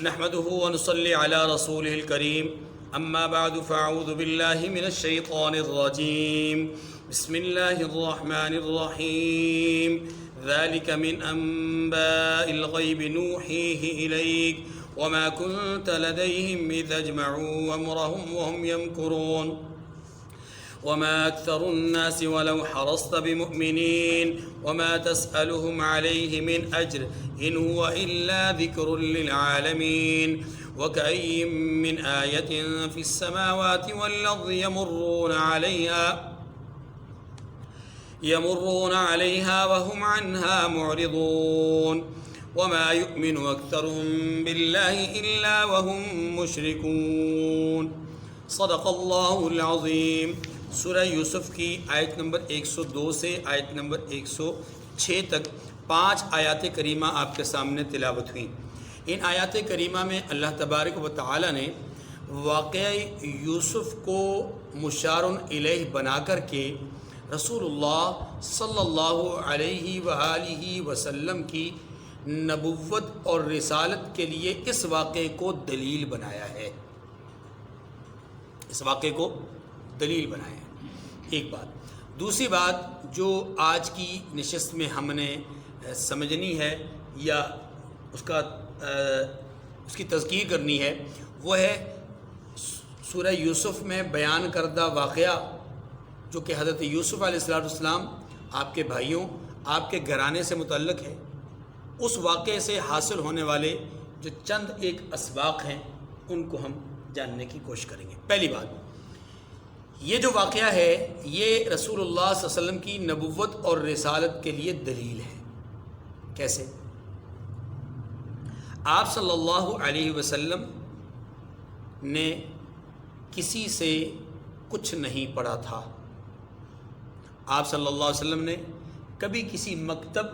نحمده ونصلي على رسوله الكريم اما بعد فاعوذ بالله من الشيطان الرجيم بسم الله الرحمن الرحيم ذلك من انباء الغيب نوحيه اليك وما كنت لديهم اذ اجمعوا امرهم وهم يمكرون وما أكثر الناس ولو حرصت بمؤمنين وما تسألهم عليه من أجر إن هو إلا ذكر للعالمين وكأي من آية في السماوات والأرض يمرون عليها وهم عنها معرضون وما يؤمن أكثرهم بالله إلا وهم مشركون صدق الله العظيم۔ سورہ یوسف کی آیت نمبر 102 سے آیت نمبر 106 تک 5 آیات کریمہ آپ کے سامنے تلاوت ہوئیں۔ ان آیات کریمہ میں اللہ تبارک و تعالی نے واقعہ یوسف کو مشار الیہ بنا کر کے رسول اللہ صلی اللہ علیہ وآلہ وسلم کی نبوت اور رسالت کے لیے اس واقعے کو دلیل بنایا ہے، اس واقعے کو دلیل بنایا ہے۔ ایک بات۔ دوسری بات جو آج کی نشست میں ہم نے سمجھنی ہے یا اس کی تذکیر کرنی ہے، وہ ہے سورہ یوسف میں بیان کردہ واقعہ جو کہ حضرت یوسف علیہ السلام آپ کے بھائیوں، آپ کے گھرانے سے متعلق ہے۔ اس واقعے سے حاصل ہونے والے جو چند ایک اسباق ہیں ان کو ہم جاننے کی کوشش کریں گے۔ پہلی بات، یہ جو واقعہ ہے یہ رسول اللہ صلی اللہ علیہ وسلم کی نبوت اور رسالت کے لیے دلیل ہے۔ کیسے؟ آپ صلی اللہ علیہ وسلم نے کسی سے کچھ نہیں پڑھا تھا۔ آپ صلی اللہ علیہ وسلم نے کبھی کسی مکتب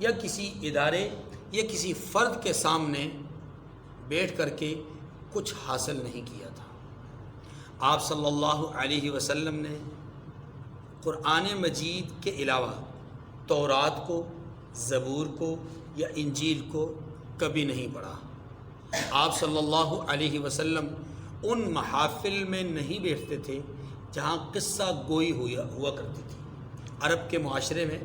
یا کسی ادارے یا کسی فرد کے سامنے بیٹھ کر کے کچھ حاصل نہیں کیا تھا۔ آپ صلی اللہ علیہ وسلم نے قرآن مجید کے علاوہ تورات کو، زبور کو یا انجیل کو کبھی نہیں پڑھا۔ آپ صلی اللہ علیہ وسلم ان محافل میں نہیں بیٹھتے تھے جہاں قصہ گوئی ہوا کرتی تھی۔ عرب کے معاشرے میں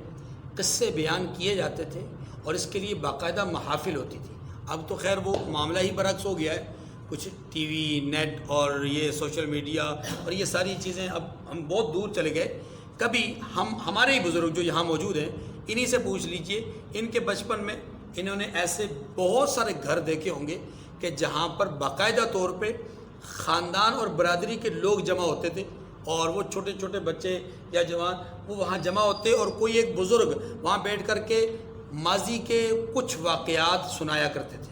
قصے بیان کیے جاتے تھے اور اس کے لیے باقاعدہ محافل ہوتی تھی۔ اب تو خیر وہ معاملہ ہی برعکس ہو گیا ہے، کچھ ٹی وی، نیٹ اور یہ سوشل میڈیا اور یہ ساری چیزیں، اب ہم بہت دور چلے گئے۔ کبھی ہمارے ہی بزرگ جو یہاں موجود ہیں انہی سے پوچھ لیجئے، ان کے بچپن میں انہوں نے ایسے بہت سارے گھر دیکھے ہوں گے کہ جہاں پر باقاعدہ طور پہ خاندان اور برادری کے لوگ جمع ہوتے تھے اور وہ چھوٹے چھوٹے بچے یا جوان وہ وہاں جمع ہوتے اور کوئی ایک بزرگ وہاں بیٹھ کر کے ماضی کے کچھ واقعات سنایا کرتے تھے۔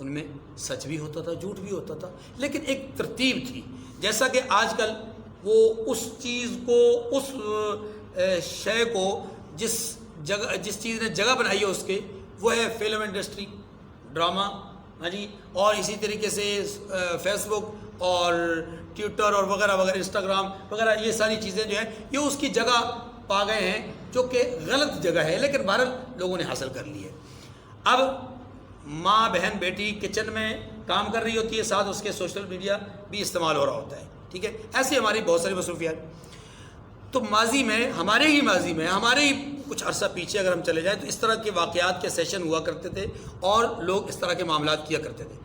ان میں سچ بھی ہوتا تھا، جھوٹ بھی ہوتا تھا، لیکن ایک ترتیب تھی۔ جیسا کہ آج کل وہ اس چیز کو، اس شے کو جس چیز نے جگہ بنائی ہے اس کے، وہ ہے فلم انڈسٹری، ڈرامہ، ہاں جی، اور اسی طریقے سے فیس بک اور ٹویٹر اور وغیرہ وغیرہ، انسٹاگرام وغیرہ، یہ ساری چیزیں جو ہیں یہ اس کی جگہ پا گئے ہیں جو کہ غلط جگہ ہے، لیکن بہرحال لوگوں نے حاصل کر لی ہے۔ اب ماں، بہن، بیٹی کچن میں کام کر رہی ہوتی ہے، ساتھ اس کے سوشل میڈیا بھی استعمال ہو رہا ہوتا ہے، ٹھیک ہے۔ ایسی ہماری بہت ساری مصروفیات۔ تو ماضی میں، ہمارے ہی کچھ عرصہ پیچھے اگر ہم چلے جائیں تو اس طرح کے واقعات کے سیشن ہوا کرتے تھے اور لوگ اس طرح کے معاملات کیا کرتے تھے۔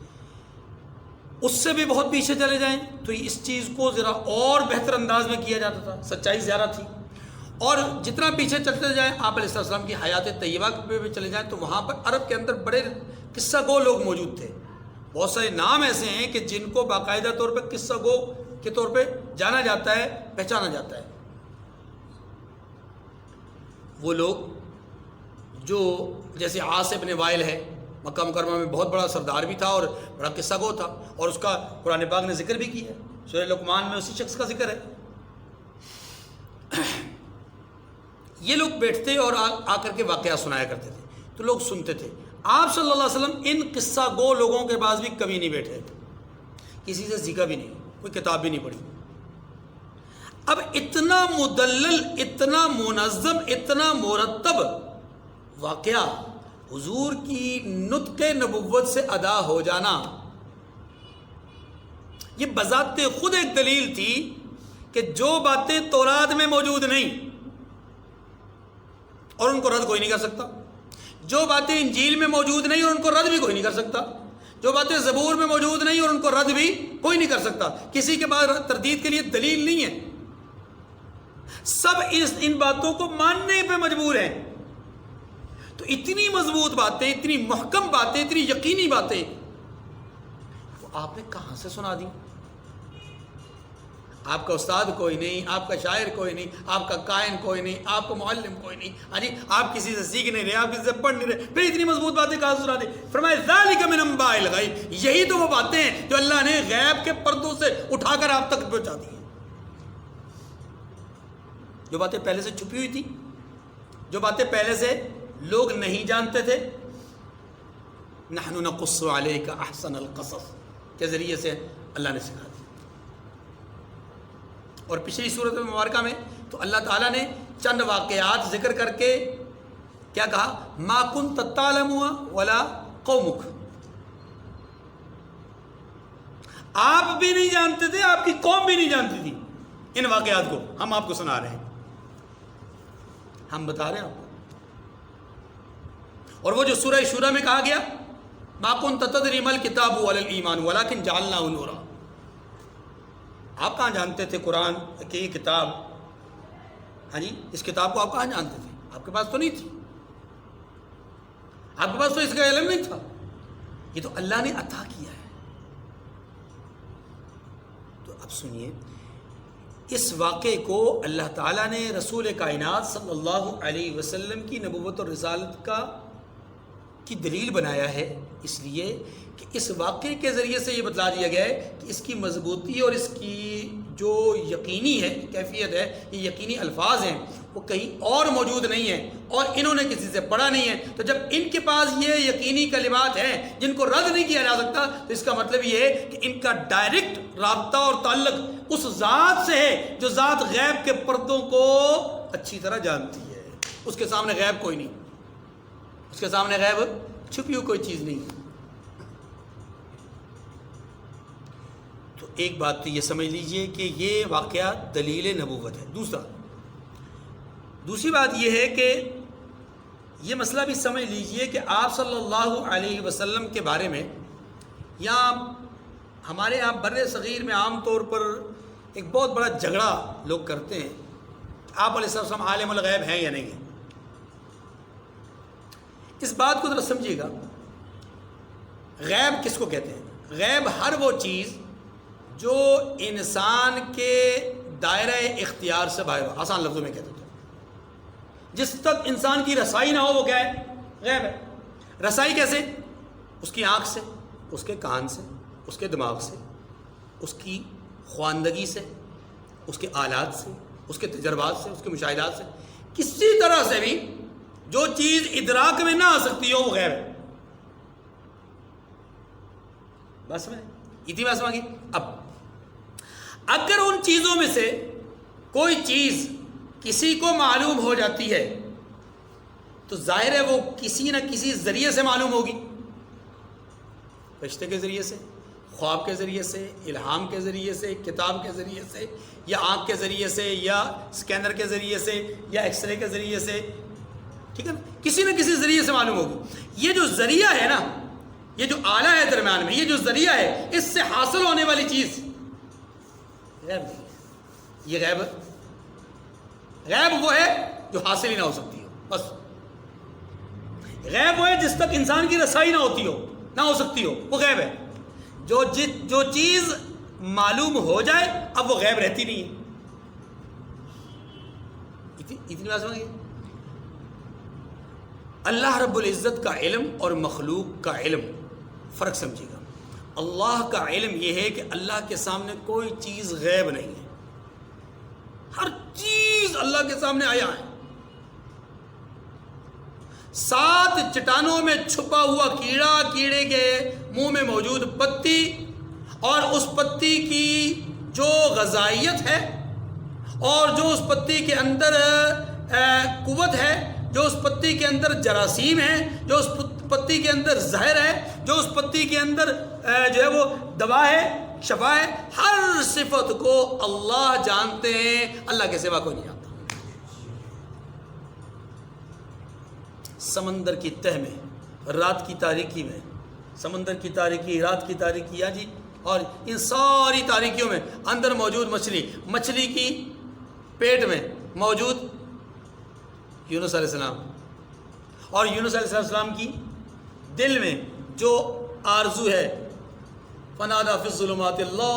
اس سے بھی بہت پیچھے چلے جائیں تو اس چیز کو ذرا اور بہتر انداز میں کیا جاتا تھا، سچائی زیادہ تھی۔ اور جتنا پیچھے چلتے جائیں، آپ علیہ السلام کی حیات طیبہ پہ بھی چلے جائیں تو وہاں پر عرب کے اندر بڑے قصہ گو لوگ موجود تھے۔ بہت سارے نام ایسے ہیں کہ جن کو باقاعدہ طور پہ قصہ گو کے طور پہ جانا جاتا ہے، پہچانا جاتا ہے۔ وہ لوگ جو جیسے عاص ابن وائل ہے، مکہ مکرمہ میں بہت بڑا سردار بھی تھا اور بڑا قصہ گو تھا، اور اس کا قرآن پاک نے ذکر بھی کیا ہے، سورہ لقمان میں اسی شخص کا ذکر ہے۔ یہ لوگ بیٹھتے اور آ کر کے واقعہ سنایا کرتے تھے تو لوگ سنتے تھے۔ آپ صلی اللہ علیہ وسلم ان قصہ گو لوگوں کے پاس بھی کبھی نہیں بیٹھے، کسی سے سیکھا بھی نہیں، کوئی کتاب بھی نہیں پڑھی۔ اب اتنا مدلل، اتنا منظم، اتنا مرتب واقعہ حضور کی نطق نبوت سے ادا ہو جانا یہ بذات خود ایک دلیل تھی کہ جو باتیں تورات میں موجود نہیں اور ان کو رد کوئی نہیں کر سکتا، جو باتیں انجیل میں موجود نہیں اور ان کو رد بھی کوئی نہیں کر سکتا، جو باتیں زبور میں موجود نہیں اور ان کو رد بھی کوئی نہیں کر سکتا، کسی کے پاس تردید کے لیے دلیل نہیں ہے، سب ان باتوں کو ماننے پہ مجبور ہیں۔ تو اتنی مضبوط باتیں، اتنی محکم باتیں، اتنی یقینی باتیں وہ آپ نے کہاں سے سنا دی؟ آپ کا استاد کوئی نہیں، آپ کا شاعر کوئی نہیں، آپ کا کائن کوئی نہیں، آپ کا معلم کوئی نہیں، ہاں جی، آپ کسی سے سیکھ نہیں رہے، آپ کسی سے پڑھ نہیں رہے، پھر اتنی مضبوط باتیں کہاں سے سنا دی؟ فرمایا ذالک من انباء الغیب، یہی تو وہ باتیں ہیں جو اللہ نے غیب کے پردوں سے اٹھا کر آپ تک پہنچا دی ہیں، جو باتیں پہلے سے چھپی ہوئی تھی، جو باتیں پہلے سے لوگ نہیں جانتے تھے۔ نحن نقص علیک احسن القصص کے ذریعے سے اللہ نے سکھا دی۔ اور پچھلی صورت مبارکہ میں تو اللہ تعالیٰ نے چند واقعات ذکر کر کے کیا کہا؟ ما کنت تعلم ولا قومک، آپ بھی نہیں جانتے تھے، آپ کی قوم بھی نہیں جانتی تھی ان واقعات کو، ہم آپ کو سنا رہے ہیں، ہم بتا رہے ہیں آپ کو۔ اور وہ جو سورہ شورى میں کہا گیا ما كنت تدري ما الكتاب ولا الایمان ولكن جعلناه نورا، آپ کہاں جانتے تھے قرآن کہ یہ کتاب، ہاں جی، اس کتاب کو آپ کہاں جانتے تھے؟ آپ کے پاس تو نہیں تھی، آپ کے پاس تو اس کا علم نہیں تھا، یہ تو اللہ نے عطا کیا ہے۔ تو اب سنیے، اس واقعے کو اللہ تعالیٰ نے رسول کائنات صلی اللہ علیہ وسلم کی نبوت اور رسالت کی دلیل بنایا ہے، اس لیے کہ اس واقعے کے ذریعے سے یہ بتلا دیا گیا ہے کہ اس کی مضبوطی اور اس کی جو یقینی ہے کیفیت ہے، یہ یقینی الفاظ ہیں، وہ کہیں اور موجود نہیں ہیں اور انہوں نے کسی سے پڑھا نہیں ہے۔ تو جب ان کے پاس یہ یقینی کلمات ہیں جن کو رد نہیں کیا جا سکتا، تو اس کا مطلب یہ ہے کہ ان کا ڈائریکٹ رابطہ اور تعلق اس ذات سے ہے جو ذات غیب کے پردوں کو اچھی طرح جانتی ہے۔ اس کے سامنے غیب کوئی نہیں، اس کے سامنے غیب چھپی ہوئی کوئی چیز نہیں ہے۔ تو ایک بات تو یہ سمجھ لیجئے کہ یہ واقعہ دلیل نبوت ہے۔ دوسری بات یہ ہے کہ یہ مسئلہ بھی سمجھ لیجئے کہ آپ صلی اللہ علیہ وسلم کے بارے میں، یا ہمارے یہاں بر صغیر میں عام طور پر ایک بہت بڑا جھگڑا لوگ کرتے ہیں، آپ علیہ السلام عالم الغیب ہیں یا نہیں ہیں۔ اس بات کو ذرا سمجھیے گا، غیب کس کو کہتے ہیں؟ غیب ہر وہ چیز جو انسان کے دائرہ اختیار سے باہر ہو، آسان لفظوں میں کہتے ہیں، جس تک انسان کی رسائی نہ ہو وہ کیا ہے؟ غیب ہے۔ رسائی کیسے؟ اس کی آنکھ سے، اس کے کان سے، اس کے دماغ سے، اس کی خواندگی سے، اس کے آلات سے، اس کے تجربات سے، اس کے مشاہدات سے، کسی طرح سے بھی جو چیز ادراک میں نہ آ سکتی ہو وہ غیب ہے۔ بس میں اتنی بات سمجھ گئی۔ اب اگر ان چیزوں میں سے کوئی چیز کسی کو معلوم ہو جاتی ہے تو ظاہر ہے وہ کسی نہ کسی ذریعے سے معلوم ہوگی، فرشتے کے ذریعے سے، خواب کے ذریعے سے، الہام کے ذریعے سے، کتاب کے ذریعے سے، یا آنکھ کے ذریعے سے، یا اسکینر کے ذریعے سے، یا ایکس رے کے ذریعے سے، ٹھیک ہے نا، کسی نہ کسی ذریعے سے معلوم ہوگی۔ یہ جو ذریعہ ہے نا، یہ جو آلہ ہے درمیان میں، یہ جو ذریعہ ہے، اس سے حاصل ہونے والی چیز غیب نہیں ہے۔ یہ غیب وہ ہے جو حاصل ہی نہ ہو سکتی ہو، بس۔ غیب وہ ہے جس تک انسان کی رسائی نہ ہوتی ہو، نہ ہو سکتی ہو، وہ غیب ہے۔ جو چیز معلوم ہو جائے اب وہ غیب رہتی نہیں ہے۔ اتنی بات سمجھ گئے؟ اللہ رب العزت کا علم اور مخلوق کا علم فرق سمجھے گا۔ اللہ کا علم یہ ہے کہ اللہ کے سامنے کوئی چیز غیب نہیں ہے، ہر چیز اللہ کے سامنے آیا ہے۔ 7 چٹانوں میں چھپا ہوا کیڑا، کیڑے کے منہ میں موجود پتی، اور اس پتی کی جو غذائیت ہے اور جو اس پتی کے اندر قوت ہے، جو اس پتی کے اندر جراثیم ہیں، جو اس پتی کے اندر زہر ہے، جو اس پتی کے اندر جو ہے وہ دوا ہے، شفا ہے، ہر صفت کو اللہ جانتے ہیں، اللہ کے سوا کوئی نہیں جانتا۔ سمندر کی تہ میں، رات کی تاریکی میں، سمندر کی تاریکی، رات کی تاریکی، جی، اور ان ساری تاریکیوں میں اندر موجود مچھلی کی پیٹ میں موجود یونس علیہ السلام، اور یونس علیہ السلام کی دل میں جو آرزو ہے، فنادا فی الظلمات لا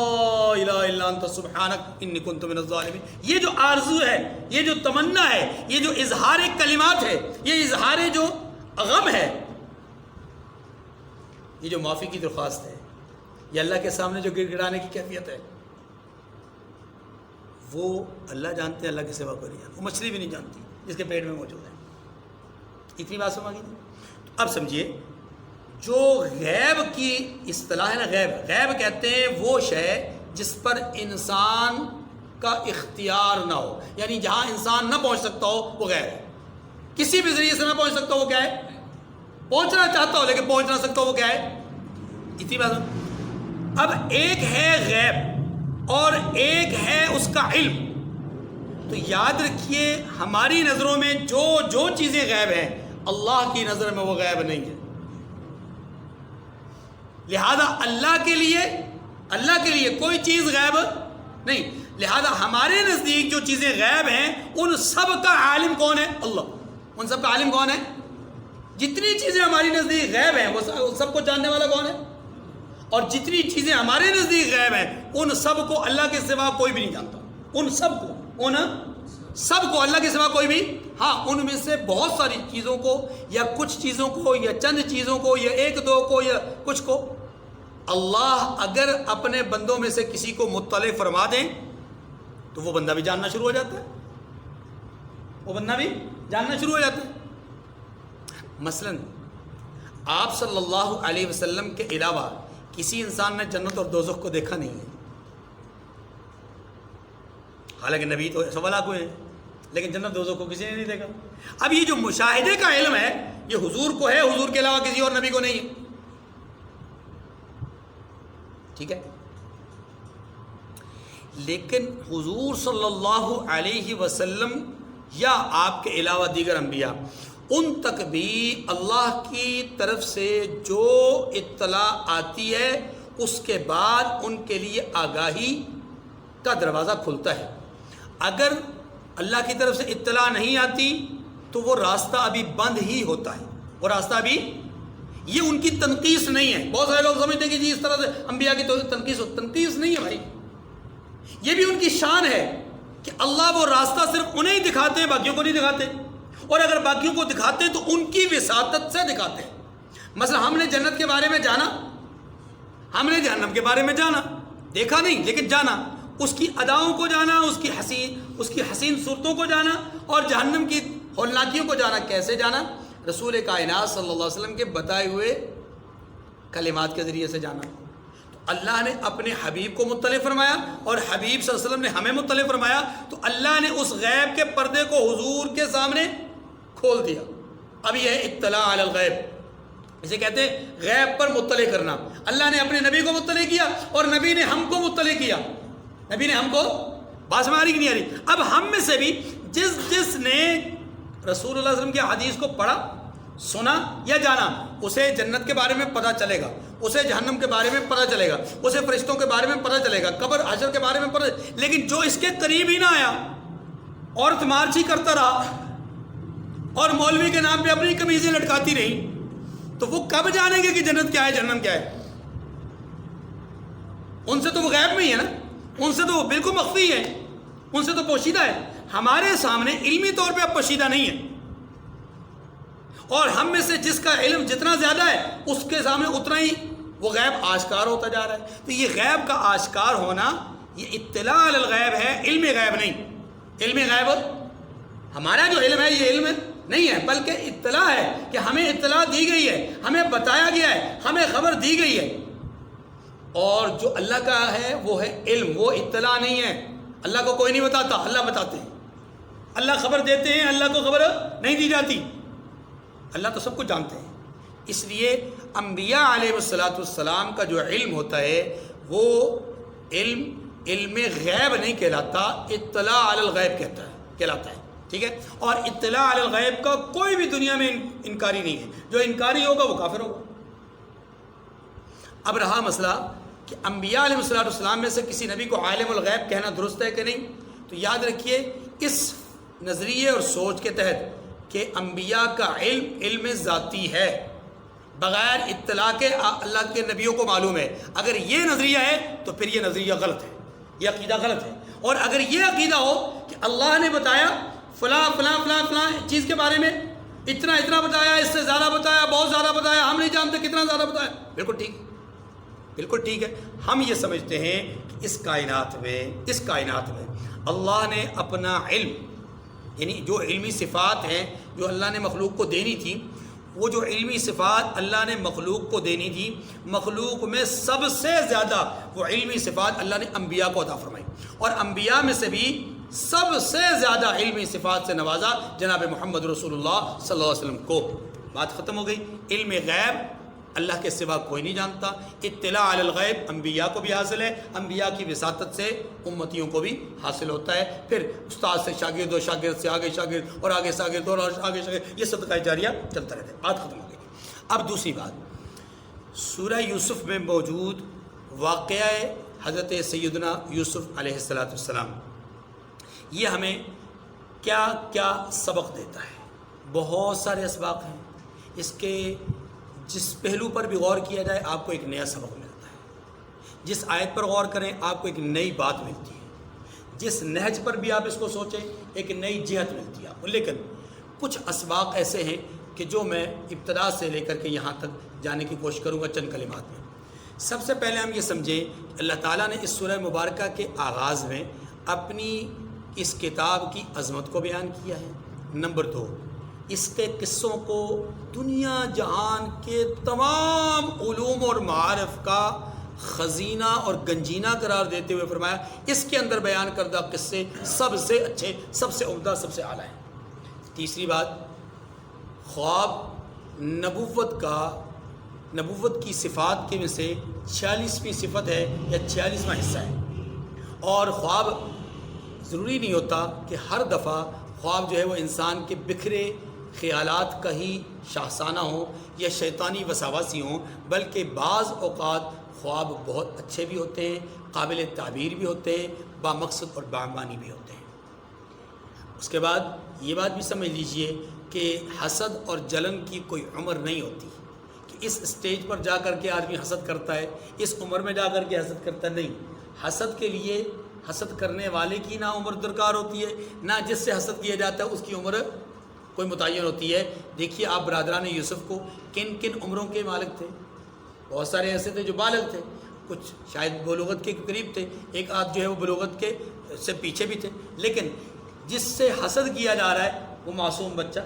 الہ الا انت سبحانک انی کنت من الظالمین، یہ جو آرزو ہے، یہ جو تمنا ہے، یہ جو اظہار کلمات ہے، یہ اظہار جو غم ہے، یہ جو معافی کی درخواست ہے، یہ اللہ کے سامنے جو گر گڑانے کی کیفیت ہے، وہ اللہ جانتے ہیں، اللہ کے سوا کوئی نہیں جانتا۔ وہ مچھلی بھی نہیں جانتی جس کے پیٹ میں موجود ہے۔ اتنی بات سمجھ گئی؟ اب سمجھیے، جو غیب کی اصطلاح ہے نا، غیب کہتے ہیں وہ شے جس پر انسان کا اختیار نہ ہو، یعنی جہاں انسان نہ پہنچ سکتا ہو وہ غیب ہے، کسی بھی ذریعے سے نہ پہنچ سکتا ہو وہ کیا ہے؟ پہنچنا چاہتا ہو لیکن پہنچ نہ سکتا ہو وہ کیا ہے؟ اتنی بات۔ اب ایک ہے غیب اور ایک ہے اس کا علم، تو یاد رکھیے ہماری نظروں میں جو چیزیں غیب ہیں، اللہ کی نظر میں وہ غیب نہیں ہے۔ لہذا اللہ کے لیے کوئی چیز غیب نہیں، لہذا ہمارے نزدیک جو چیزیں غیب ہیں ان سب کا عالم کون ہے؟ اللہ۔ ان سب کا عالم کون ہے؟ جتنی چیزیں ہماری نزدیک غیب ہیں وہ سب کو جاننے والا کون ہے؟ اور جتنی چیزیں ہمارے نزدیک غیب ہیں ان سب کو اللہ کے سوا کوئی بھی نہیں جانتا، ان سب کو اللہ کے سوا کوئی بھی، ہاں ان میں سے بہت ساری چیزوں کو یا کچھ چیزوں کو یا چند چیزوں کو یا ایک دو کو یا کچھ کو اللہ اگر اپنے بندوں میں سے کسی کو مطلع فرما دیں تو وہ بندہ بھی جاننا شروع ہو جاتا ہے، مثلا آپ صلی اللہ علیہ وسلم کے علاوہ کسی انسان نے جنت اور دوزخ کو دیکھا نہیں ہے، حالانکہ نبی تو سوالات ہوئے ہیں، لیکن جنت دوزخ کو کسی نے نہیں دیکھا۔ اب یہ جو مشاہدے کا علم ہے یہ حضور کو ہے، حضور کے علاوہ کسی اور نبی کو نہیں ہے، ٹھیک ہے؟ لیکن حضور صلی اللہ علیہ وسلم یا آپ کے علاوہ دیگر انبیاء، ان تک بھی اللہ کی طرف سے جو اطلاع آتی ہے اس کے بعد ان کے لیے آگاہی کا دروازہ کھلتا ہے۔ اگر اللہ کی طرف سے اطلاع نہیں آتی تو وہ راستہ ابھی بند ہی ہوتا ہے، وہ راستہ ابھی، یہ ان کی تنقیص نہیں ہے۔ بہت سارے لوگ سمجھتے ہیں کہ جی اس طرح سے انبیاء کی تنقیص نہیں ہے بھائی، یہ بھی ان کی شان ہے کہ اللہ وہ راستہ صرف انہیں دکھاتے ہیں، باقیوں کو نہیں دکھاتے، اور اگر باقیوں کو دکھاتے ہیں تو ان کی وساطت سے دکھاتے ہیں۔ مثلا ہم نے جنت کے بارے میں جانا، ہم نے جہنم کے بارے میں جانا، دیکھا نہیں لیکن جانا، اس کی اداؤں کو جانا، اس کی حسین صورتوں کو جانا، اور جہنم کی ہولناکیوں کو جانا۔ کیسے جانا؟ رسول کائنات صلی اللہ علیہ وسلم کے بتائے ہوئے کلمات کے ذریعے سے جانا۔ تو اللہ نے اپنے حبیب کو مطلع فرمایا اور حبیب صلی اللہ علیہ وسلم نے ہمیں مطلع فرمایا، تو اللہ نے اس غیب کے پردے کو حضور کے سامنے کھول دیا۔ اب یہ ہے اطلاع علی الغیب، اسے کہتے ہیں غیب پر مطلع کرنا۔ اللہ نے اپنے نبی کو مطلع کیا اور نبی نے ہم کو مطلع کیا، نبی نے ہم کو، بات سمجھ آ رہی کہ نہیں آ رہی؟ اب ہم میں سے بھی جس نے رسول اللہ صلی اللہ علیہ وسلم کی حدیث کو پڑھا، سنا یا جانا، اسے جنت کے بارے میں پتہ چلے گا، اسے جہنم کے بارے میں پتہ چلے گا، اسے فرشتوں کے بارے میں پتہ چلے گا، قبر حشر کے بارے میں پتہ۔ لیکن جو اس کے قریب ہی نہ آیا، عورت مارچی کرتا رہا اور مولوی کے نام پہ اپنی قمیضیں لٹکاتی رہی، تو وہ کب جانیں گے کہ جنت کیا ہے جہنم کیا ہے؟ ان سے تو وہ غیب میں ہی ہے نا، ان سے تو وہ بالکل مخفی ہے، ان سے تو پوشیدہ ہے۔ ہمارے سامنے علمی طور پہ اب پوشیدہ نہیں ہے، اور ہم میں سے جس کا علم جتنا زیادہ ہے اس کے سامنے اتنا ہی وہ غیب آشکار ہوتا جا رہا ہے۔ تو یہ غیب کا آشکار ہونا یہ اطلاع علی الغیب ہے، علم غیب نہیں۔ علم غیب ہمارا جو علم ہے یہ علم نہیں ہے، بلکہ اطلاع ہے کہ ہمیں اطلاع دی گئی ہے، ہمیں بتایا گیا ہے، ہمیں خبر دی گئی ہے۔ اور جو اللہ کا ہے وہ ہے علم، وہ اطلاع نہیں ہے۔ اللہ کو کوئی نہیں بتاتا، اللہ بتاتے ہیں۔ اللہ خبر دیتے ہیں، اللہ کو خبر نہیں دی جاتی، اللہ تو سب کچھ جانتے ہیں۔ اس لیے انبیاء علیہ السلام کا جو علم ہوتا ہے وہ علم غیب نہیں کہلاتا، اطلاع علی الغیب کہلاتا ہے، ٹھیک ہے؟ اور اطلاع علی الغیب کا کوئی بھی دنیا میں انکاری نہیں ہے، جو انکاری ہوگا وہ کافر ہوگا۔ اب رہا مسئلہ کہ انبیاء علیہ السلام میں سے کسی نبی کو عالم الغیب کہنا درست ہے کہ نہیں، تو یاد رکھیے اس نظریے اور سوچ کے تحت کہ انبیاء کا علم ذاتی ہے، بغیر اطلاع کے اللہ کے نبیوں کو معلوم ہے۔ اگر یہ نظریہ ہے تو پھر یہ نظریہ غلط ہے، یہ عقیدہ غلط ہے۔ اور اگر یہ عقیدہ ہو کہ اللہ نے بتایا فلاں فلاں فلاں فلاں چیز کے بارے میں، اتنا بتایا، اس سے زیادہ بتایا، بہت زیادہ بتایا، ہم نہیں جانتے کتنا زیادہ بتایا، بالکل ٹھیک ہے، بالکل ٹھیک ہے۔ ہم یہ سمجھتے ہیں کہ اس کائنات میں اللہ نے اپنا علم، یعنی جو علمی صفات ہیں جو اللہ نے مخلوق کو دینی تھی، وہ جو علمی صفات اللہ نے مخلوق کو دینی تھی، مخلوق میں سب سے زیادہ وہ علمی صفات اللہ نے انبیاء کو عطا فرمائی، اور انبیاء میں سے بھی سب سے زیادہ علمی صفات سے نوازا جناب محمد رسول اللہ صلی اللہ علیہ وسلم کو۔ بات ختم ہو گئی۔ علم غیب اللہ کے سوا کوئی نہیں جانتا، اطلاع علی الغیب انبیاء کو بھی حاصل ہے، انبیاء کی وساطت سے امتیوں کو بھی حاصل ہوتا ہے، پھر استاد سے شاگرد اور شاگرد سے آگے شاگرد اور آگے شاگرد اور آگے شاگرد، یہ صدقہ جاریہ چلتا رہتا ہے۔ بات ختم ہو گئی۔ اب دوسری بات، سورہ یوسف میں موجود واقعہ حضرت سیدنا یوسف علیہ السلام، یہ ہمیں کیا کیا سبق دیتا ہے؟ بہت سارے اسباق ہیں، اس کے جس پہلو پر بھی غور کیا جائے آپ کو ایک نیا سبق ملتا ہے، جس آیت پر غور کریں آپ کو ایک نئی بات ملتی ہے، جس نہج پر بھی آپ اس کو سوچیں ایک نئی جہت ملتی ہے آپ کو۔ لیکن کچھ اسباق ایسے ہیں کہ جو میں ابتدا سے لے کر کے یہاں تک جانے کی کوشش کروں گا چند کلمات میں۔ سب سے پہلے ہم یہ سمجھیں کہ اللہ تعالیٰ نے اس سورہ مبارکہ کے آغاز میں اپنی اس کتاب کی عظمت کو بیان کیا ہے۔ نمبر 2، اس کے قصوں کو دنیا جہان کے تمام علوم اور معارف کا خزینہ اور گنجینہ قرار دیتے ہوئے فرمایا اس کے اندر بیان کردہ قصے سب سے اچھے، سب سے عمدہ، سب سے اعلیٰ ہیں۔ تیسری بات، خواب نبوت کی صفات کے میں سے 46ویں صفت ہے یا 46واں حصہ ہے، اور خواب ضروری نہیں ہوتا کہ ہر دفعہ خواب جو ہے وہ انسان کے بکھرے خیالات کا ہی شاہسانہ ہوں یا شیطانی وسواسی ہوں، بلکہ بعض اوقات خواب بہت اچھے بھی ہوتے ہیں، قابل تعبیر بھی ہوتے ہیں، بامقصد اور بامعنی بھی ہوتے ہیں۔ اس کے بعد یہ بات بھی سمجھ لیجئے کہ حسد اور جلن کی کوئی عمر نہیں ہوتی کہ اس اسٹیج پر جا کر کے آدمی حسد کرتا ہے، اس عمر میں جا کر کے حسد کرتا نہیں۔ حسد کے لیے حسد کرنے والے کی نہ عمر درکار ہوتی ہے، نہ جس سے حسد کیا جاتا ہے اس کی عمر کوئی متعین ہوتی ہے۔ دیکھیے آپ برادران یوسف کو کن کن عمروں کے مالک تھے، بہت سارے ایسے تھے جو بالغ تھے، کچھ شاید بلوغت کے قریب تھے، ایک آدھ جو ہے وہ بلوغت کے سے پیچھے بھی تھے، لیکن جس سے حسد کیا جا رہا ہے وہ معصوم بچہ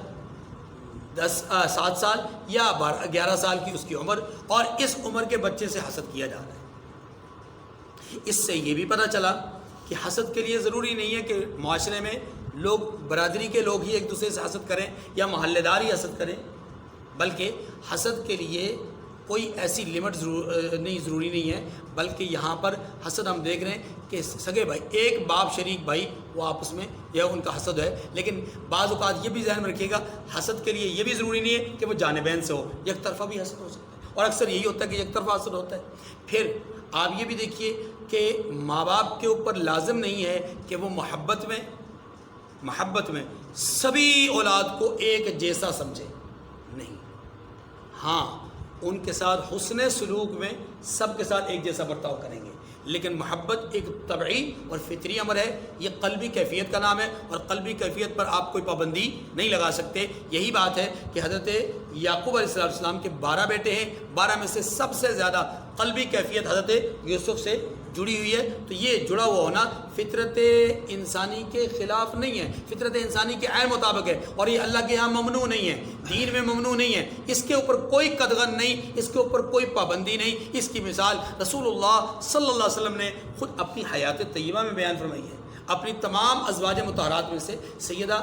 7 سال یا 11 سال کی اس کی عمر، اور اس عمر کے بچے سے حسد کیا جا رہا ہے۔ اس سے یہ بھی پتہ چلا کہ حسد کے لیے ضروری نہیں ہے کہ معاشرے میں لوگ، برادری کے لوگ ہی ایک دوسرے سے حسد کریں یا محلے دار ہی حسد کریں، بلکہ حسد کے لیے کوئی ایسی لمٹ ضروری نہیں ہے، بلکہ یہاں پر حسد ہم دیکھ رہے ہیں کہ سگے بھائی، ایک باپ شریک بھائی، وہ آپس میں یا ان کا حسد ہے، لیکن بعض اوقات یہ بھی ذہن میں رکھیے گا حسد کے لیے یہ بھی ضروری نہیں ہے کہ وہ جانبین سے ہو، یک طرفہ بھی حسد ہو سکتا ہے، اور اکثر یہی ہوتا ہے کہ یک طرفہ حسد ہوتا ہے۔ پھر آپ یہ بھی دیکھیے کہ ماں باپ کے اوپر لازم نہیں ہے کہ وہ محبت میں سبھی اولاد کو ایک جیسا سمجھے، نہیں، ہاں ان کے ساتھ حسن سلوک میں سب کے ساتھ ایک جیسا برتاؤ کریں گے، لیکن محبت ایک طبعی اور فطری امر ہے، یہ قلبی کیفیت کا نام ہے، اور قلبی کیفیت پر آپ کوئی پابندی نہیں لگا سکتے۔ یہی بات ہے کہ حضرت یعقوب علیہ السلام کے 12 بیٹے ہیں، 12 میں سے سب سے زیادہ قلبی کیفیت حضرت یوسف سے جڑی ہوئی ہے، تو یہ جڑا ہوا ہونا فطرت انسانی کے خلاف نہیں ہے، فطرت انسانی کے عین مطابق ہے، اور یہ اللہ کے یہاں ممنوع نہیں ہے، دین میں ممنوع نہیں ہے، اس کے اوپر کوئی قدغن نہیں، اس کے اوپر کوئی پابندی نہیں۔ اس کی مثال رسول اللہ صلی اللہ علیہ وسلم نے خود اپنی حیات طیبہ میں بیان فرمائی ہے۔ اپنی تمام ازواج مطہرات میں سے سیدہ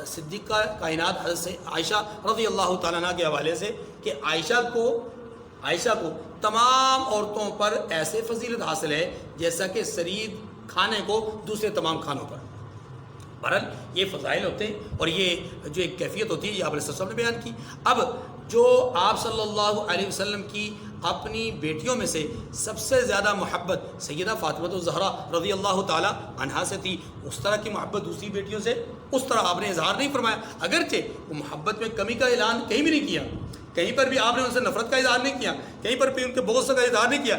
صدیقہ کائنات حضرت سے عائشہ رضی اللہ تعالیٰ عنہ کے حوالے سے کہ عائشہ کو تمام عورتوں پر ایسے فضیلت حاصل ہے جیسا کہ سرید کھانے کو دوسرے تمام کھانوں پر. بہرحال یہ فضائل ہوتے ہیں اور یہ جو ایک کیفیت ہوتی ہے یہ آپ علیہ السلام نے بیان کی. اب جو آپ صلی اللہ علیہ وسلم کی اپنی بیٹیوں میں سے سب سے زیادہ محبت سیدہ فاطمہ الزہرا رضی اللہ تعالی عنہا سے تھی، اس طرح کی محبت دوسری بیٹیوں سے اس طرح آپ نے اظہار نہیں فرمایا. اگرچہ وہ محبت میں کمی کا اعلان کہیں بھی نہیں کیا، کہیں پر بھی آپ نے ان سے نفرت کا اظہار نہیں کیا، کہیں پر بھی ان کے بغض کا اظہار نہیں کیا،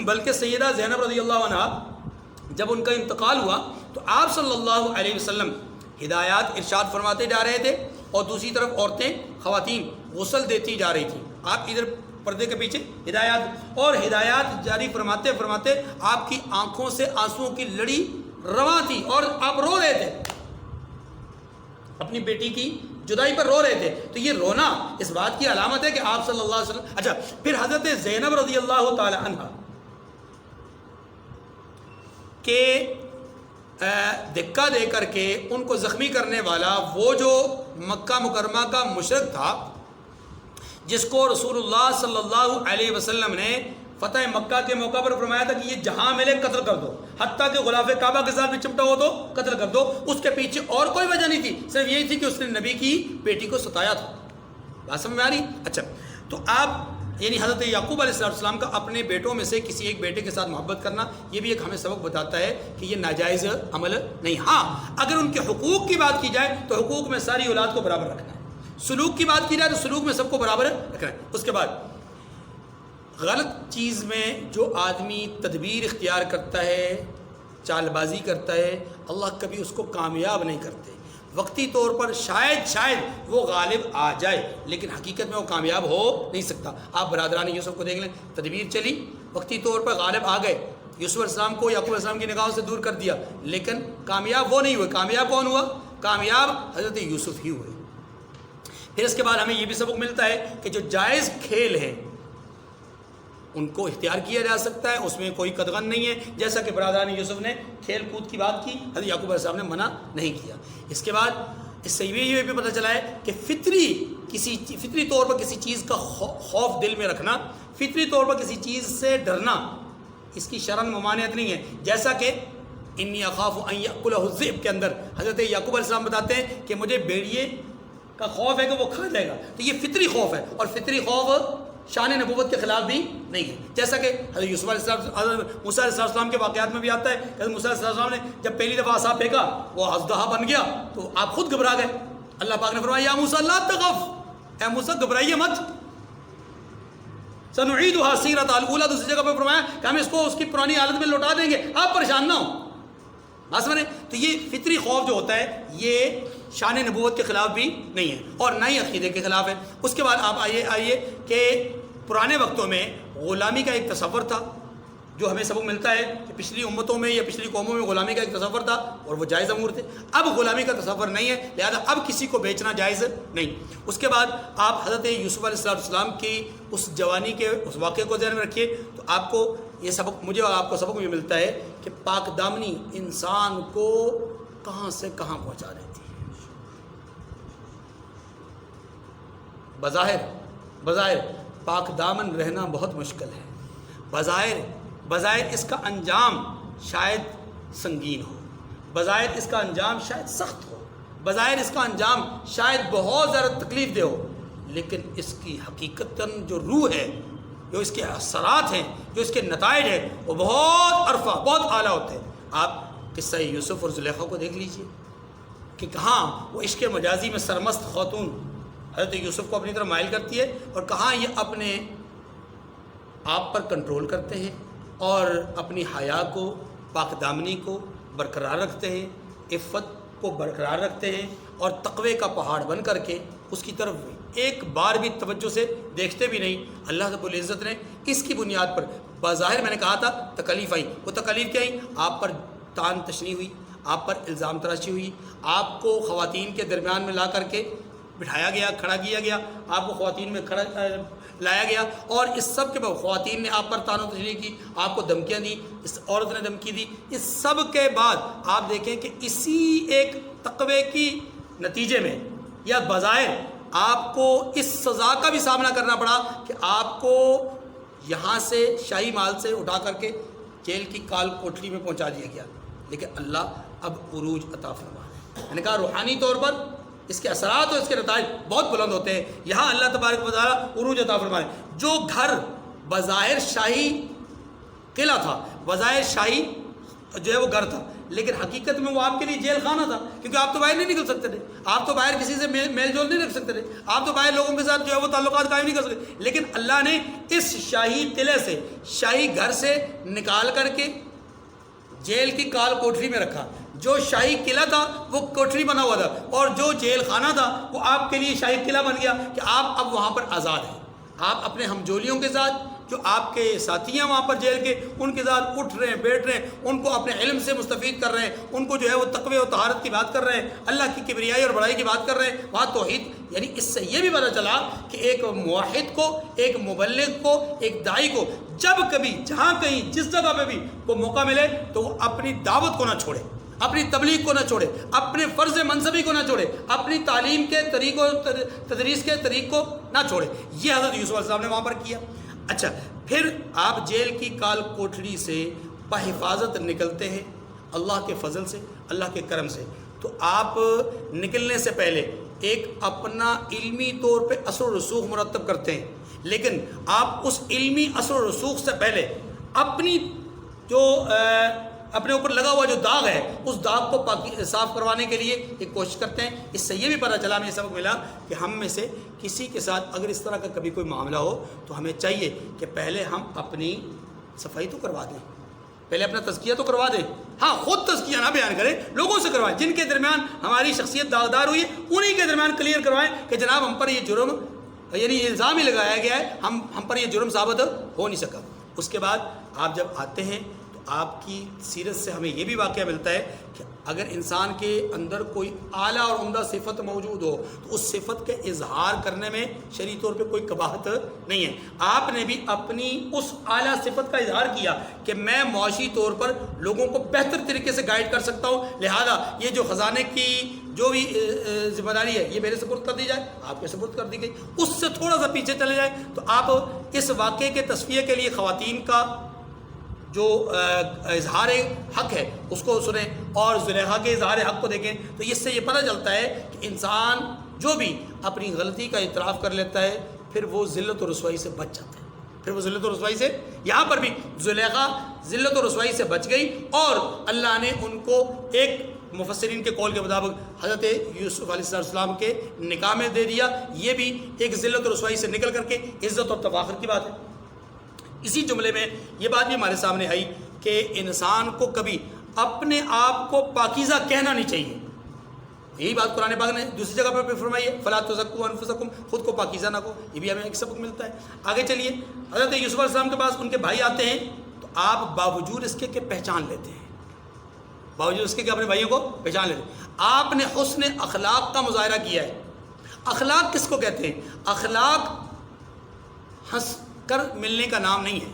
بلکہ سیدہ زینب رضی اللہ عنہا جب ان کا انتقال ہوا تو آپ صلی اللہ علیہ وسلم ہدایات ارشاد فرماتے جا رہے تھے اور دوسری طرف عورتیں خواتین غسل دیتی جا رہی تھیں. آپ ادھر پردے کے پیچھے ہدایات جاری فرماتے فرماتے آپ کی آنکھوں سے آنسوؤں کی لڑی رواں تھی اور آپ رو رہے تھے، اپنی بیٹی کی جدائی پر رو رہے تھے. تو یہ رونا اس بات کی علامت ہے کہ آپ صلی اللہ علیہ وسلم. اچھا، پھر حضرت زینب رضی اللہ تعالی عنہ کہ دھکا دے کر کے ان کو زخمی کرنے والا وہ جو مکہ مکرمہ کا مشرک تھا جس کو رسول اللہ صلی اللہ علیہ وسلم نے فتح مکہ کے موقع پر فرمایا تھا کہ یہ جہاں ملے قتل کر دو، حتیٰ کہ غلاف کعبہ کے ساتھ بھی چمٹا ہو تو قتل کر دو. اس کے پیچھے اور کوئی وجہ نہیں تھی، صرف یہی تھی کہ اس نے نبی کی بیٹی کو ستایا تھا. بات سمجھ میں آ رہی؟ اچھا، تو آپ یعنی حضرت یعقوب علیہ السلام کا اپنے بیٹوں میں سے کسی ایک بیٹے کے ساتھ محبت کرنا یہ بھی ایک ہمیں سبق بتاتا ہے کہ یہ ناجائز عمل نہیں. ہاں، اگر ان کے حقوق کی بات کی جائے تو حقوق میں ساری اولاد کو برابر رکھنا ہے، سلوک کی بات کی جائے تو سلوک میں سب کو برابر رکھنا ہے. اس کے بعد غلط چیز میں جو آدمی تدبیر اختیار کرتا ہے، چال بازی کرتا ہے، اللہ کبھی اس کو کامیاب نہیں کرتے. وقتی طور پر شاید وہ غالب آ جائے لیکن حقیقت میں وہ کامیاب ہو نہیں سکتا. آپ برادران یوسف کو دیکھ لیں، تدبیر چلی، وقتی طور پر غالب آ گئے، یوسف علیہ السلام کو یعقوب علیہ السلام کی نگاہوں سے دور کر دیا لیکن کامیاب وہ نہیں ہوئے. کامیاب کون ہوا؟ کامیاب حضرت یوسف ہی ہوئے. پھر اس کے بعد ہمیں یہ بھی سبق ملتا ہے کہ جو جائز کھیل ہیں ان کو اختیار کیا جا سکتا ہے، اس میں کوئی قدغن نہیں ہے. جیسا کہ برادران یوسف نے کھیل کود کی بات کی، حضرت یعقوب علیہ السلام نے منع نہیں کیا. اس کے بعد اس سے یہ بھی پتہ چلا ہے کہ فطری طور پر کسی چیز کا خوف دل میں رکھنا، فطری طور پر کسی چیز سے ڈرنا، اس کی شرعاً ممانعت نہیں ہے. جیسا کہ انی اخاف ان یأکلہ الذئب کے اندر حضرت یعقوب علیہ السلام بتاتے ہیں کہ مجھے بھیڑیے کا خوف ہے کہ وہ کھا جائے گا. تو یہ فطری خوف ہے اور فطری خوف شان نبوت کے خلاف بھی نہیں ہے. جیسا کہ حضرت یوسف علیہ السلام، حضرت موسیٰ علیہ السلام کے واقعات میں بھی آتا ہے کہ حضرت موسیٰ علیہ السلام نے جب پہلی دفعہ عصا پھینکا وہ اژدہا بن گیا تو آپ خود گھبرا گئے. اللہ پاک نے فرمایا یا موسیٰ لا تخف، اے موسیٰ گھبرائیے مت، سنعیدها سیرتها الاولی. دوسری جگہ پہ فرمایا کہ ہم اس کو اس کی پرانی حالت میں لوٹا دیں گے، آپ پریشان نہ ہوں. بات سمجھیں؟ تو یہ فطری خوف جو ہوتا ہے یہ شان نبوت کے خلاف بھی نہیں ہے اور نہ ہی عقیدے کے خلاف ہے. اس کے بعد آپ آئیے کہ پرانے وقتوں میں غلامی کا ایک تصور تھا جو ہمیں سبق ملتا ہے کہ پچھلی امتوں میں یا پچھلی قوموں میں غلامی کا ایک تصور تھا اور وہ جائز امور تھے. اب غلامی کا تصور نہیں ہے، لہذا اب کسی کو بیچنا جائز نہیں. اس کے بعد آپ حضرت یوسف علیہ السلام کی اس جوانی کے اس واقعے کو ذہن میں رکھیے تو آپ کو یہ سبق، مجھے اور آپ کو سبق یہ ملتا ہے کہ پاک دامنی انسان کو کہاں سے کہاں پہنچا دیتی ہے. بظاہر پاک دامن رہنا بہت مشکل ہے، بظاہر اس کا انجام شاید سنگین ہو، بظاہر اس کا انجام شاید سخت ہو، بظاہر اس کا انجام شاید بہت زیادہ تکلیف دہ ہو، لیکن اس کی حقیقتاً جو روح ہے، جو اس کے اثرات ہیں، جو اس کے نتائج ہیں وہ بہت عرفہ، بہت اعلیٰ ہوتے ہیں. آپ قصہ یوسف اور زلیخا کو دیکھ لیجئے کہ کہاں وہ عشق مجازی میں سرمست خاتون حضرت یوسف کو اپنی طرف مائل کرتی ہے اور کہاں یہ اپنے آپ پر کنٹرول کرتے ہیں اور اپنی حیا کو، پاک دامنی کو برقرار رکھتے ہیں، عفت کو برقرار رکھتے ہیں اور تقوی کا پہاڑ بن کر کے اس کی طرف ایک بار بھی توجہ سے دیکھتے بھی نہیں. اللہ رب العزت نے اس کی بنیاد پر بظاہر میں نے کہا تھا تکلیف آئی، وہ تکلیف کیا آئی؟ آپ پر تان تشنی ہوئی، آپ پر الزام تراشی ہوئی، آپ کو خواتین کے درمیان میں لا کر کے بٹھایا گیا، کھڑا کیا گیا، آپ کو خواتین میں کھڑا لایا گیا، اور اس سب کے بعد خواتین نے آپ پر طعن و تشنیع کی، آپ کو دھمکیاں دی، اس عورت نے دھمکی دی، اس سب کے بعد آپ دیکھیں کہ اسی ایک تقوی کی نتیجے میں یا بظاہر آپ کو اس سزا کا بھی سامنا کرنا پڑا کہ آپ کو یہاں سے شاہی محل سے اٹھا کر کے جیل کی کال کوٹری میں پہنچا دیا گیا، لیکن اللہ اب عروج عطا فرما ہے۔ میں نے کہا روحانی طور پر اس کے اثرات اور اس کے نتائج بہت بلند ہوتے ہیں، یہاں اللہ تبارک و تعالیٰ عروج عطا فرما ہے۔ جو گھر بظاہر شاہی قلعہ تھا، بظاہر شاہی جو ہے وہ گھر تھا، لیکن حقیقت میں وہ آپ کے لیے جیل خانہ تھا، کیونکہ آپ تو باہر نہیں نکل سکتے تھے، آپ تو باہر کسی سے میل جول نہیں رکھ سکتے تھے، آپ تو باہر لوگوں کے ساتھ جو ہے وہ تعلقات قائم نہیں کر سکتے، لیکن اللہ نے اس شاہی قلعے سے، شاہی گھر سے نکال کر کے جیل کی کال کوٹری میں رکھا۔ جو شاہی قلعہ تھا وہ کوٹری بنا ہوا تھا، اور جو جیل خانہ تھا وہ آپ کے لیے شاہی قلعہ بن گیا کہ آپ اب وہاں پر آزاد ہیں۔ آپ اپنے ہمجولیوں کے ساتھ، جو آپ کے ساتھی ہیں وہاں پر جیل کے، ان کے ساتھ اٹھ رہے ہیں، بیٹھ رہے ہیں، ان کو اپنے علم سے مستفید کر رہے ہیں، ان کو جو ہے وہ تقوی و طہارت کی بات کر رہے ہیں، اللہ کی کبریائی اور بڑائی کی بات کر رہے ہیں، وہاں توحید۔ یعنی اس سے یہ بھی پتہ چلا کہ ایک موحد کو، ایک مبلغ کو، ایک داعی کو جب کبھی جہاں کہیں جس جگہ پہ بھی وہ موقع ملے تو وہ اپنی دعوت کو نہ چھوڑے، اپنی تبلیغ کو نہ چھوڑے، اپنے فرض منصبی کو نہ چھوڑے، اپنی تعلیم کے طریق و تدریس کے طریق کو نہ چھوڑے۔ یہ حضرت یوسف علیہ السلام نے وہاں پر کیا۔ اچھا، پھر آپ جیل کی کال کوٹری سے بحفاظت نکلتے ہیں اللہ کے فضل سے، اللہ کے کرم سے۔ تو آپ نکلنے سے پہلے ایک اپنا علمی طور پہ اثر و رسوخ مرتب کرتے ہیں، لیکن آپ اس علمی اثر و رسوخ سے پہلے اپنی جو اپنے اوپر لگا ہوا جو داغ ہے اس داغ کو صاف کروانے کے لیے ایک کوشش کرتے ہیں۔ اس سے یہ بھی پتہ چلا، ہمیں سبق ملا کہ ہم میں سے کسی کے ساتھ اگر اس طرح کا کبھی کوئی معاملہ ہو تو ہمیں چاہیے کہ پہلے ہم اپنی صفائی تو کروا دیں، پہلے اپنا تزکیہ تو کروا دیں۔ ہاں، خود تزکیہ نہ بیان کریں، لوگوں سے کروائیں، جن کے درمیان ہماری شخصیت داغدار ہوئی ہے انہی کے درمیان کلیئر کروائیں کہ جناب ہم پر یہ جرم، یعنی الزام ہی لگایا گیا ہے، ہم پر یہ جرم ثابت ہو نہیں سکا۔ اس کے بعد آپ جب آتے ہیں تو آپ کی سیرت سے ہمیں یہ بھی واقعہ ملتا ہے کہ اگر انسان کے اندر کوئی اعلیٰ اور عمدہ صفت موجود ہو تو اس صفت کے اظہار کرنے میں شرعی طور پہ کوئی قباحت نہیں ہے۔ آپ نے بھی اپنی اس اعلیٰ صفت کا اظہار کیا کہ میں معاشی طور پر لوگوں کو بہتر طریقے سے گائیڈ کر سکتا ہوں، لہذا یہ جو خزانے کی جو بھی ذمہ داری ہے یہ میرے سپرد کر دی جائے، آپ کے سپرد کر دی گئی۔ اس سے تھوڑا سا پیچھے چلے جائیں تو آپ اس واقعے کے تصفیہ کے لیے خواتین کا جو اظہار حق ہے اس کو سنیں اور زلیخا کے اظہار حق کو دیکھیں، تو اس سے یہ پتہ چلتا ہے کہ انسان جو بھی اپنی غلطی کا اعتراف کر لیتا ہے پھر وہ ذلت و رسوائی سے بچ جاتا ہے، پھر وہ ذلت و رسوائی سے، یہاں پر بھی زلیخا ذلت و رسوائی سے بچ گئی اور اللہ نے ان کو ایک مفسرین کے قول کے مطابق حضرت یوسف علیہ السلام کے نکاح میں دے دیا۔ یہ بھی ایک ذلت و رسوائی سے نکل کر کے عزت اور تفاخر کی بات ہے۔ اسی جملے میں یہ بات بھی ہمارے سامنے آئی کہ انسان کو کبھی اپنے آپ کو پاکیزہ کہنا نہیں چاہیے۔ یہی بات قرآن پاک نے دوسری جگہ پر بھی فرمائی ہے، فَلَا تُزَكُّوا أَنفُسَكُمْ، خود کو پاکیزہ نہ کہو۔ یہ بھی ہمیں ایک سبق ملتا ہے۔ آگے چلیے، حضرت یوسف علیہ السلام کے پاس ان کے بھائی آتے ہیں تو آپ باوجود اس کے کہ پہچان لیتے ہیں، باوجود اس کے کہ اپنے بھائیوں کو پہچان لیتے ہیں۔ آپ نے حسن اخلاق کا مظاہرہ کیا ہے۔ اخلاق کس کو کہتے ہیں؟ اخلاق ہنس کر ملنے کا نام نہیں ہے،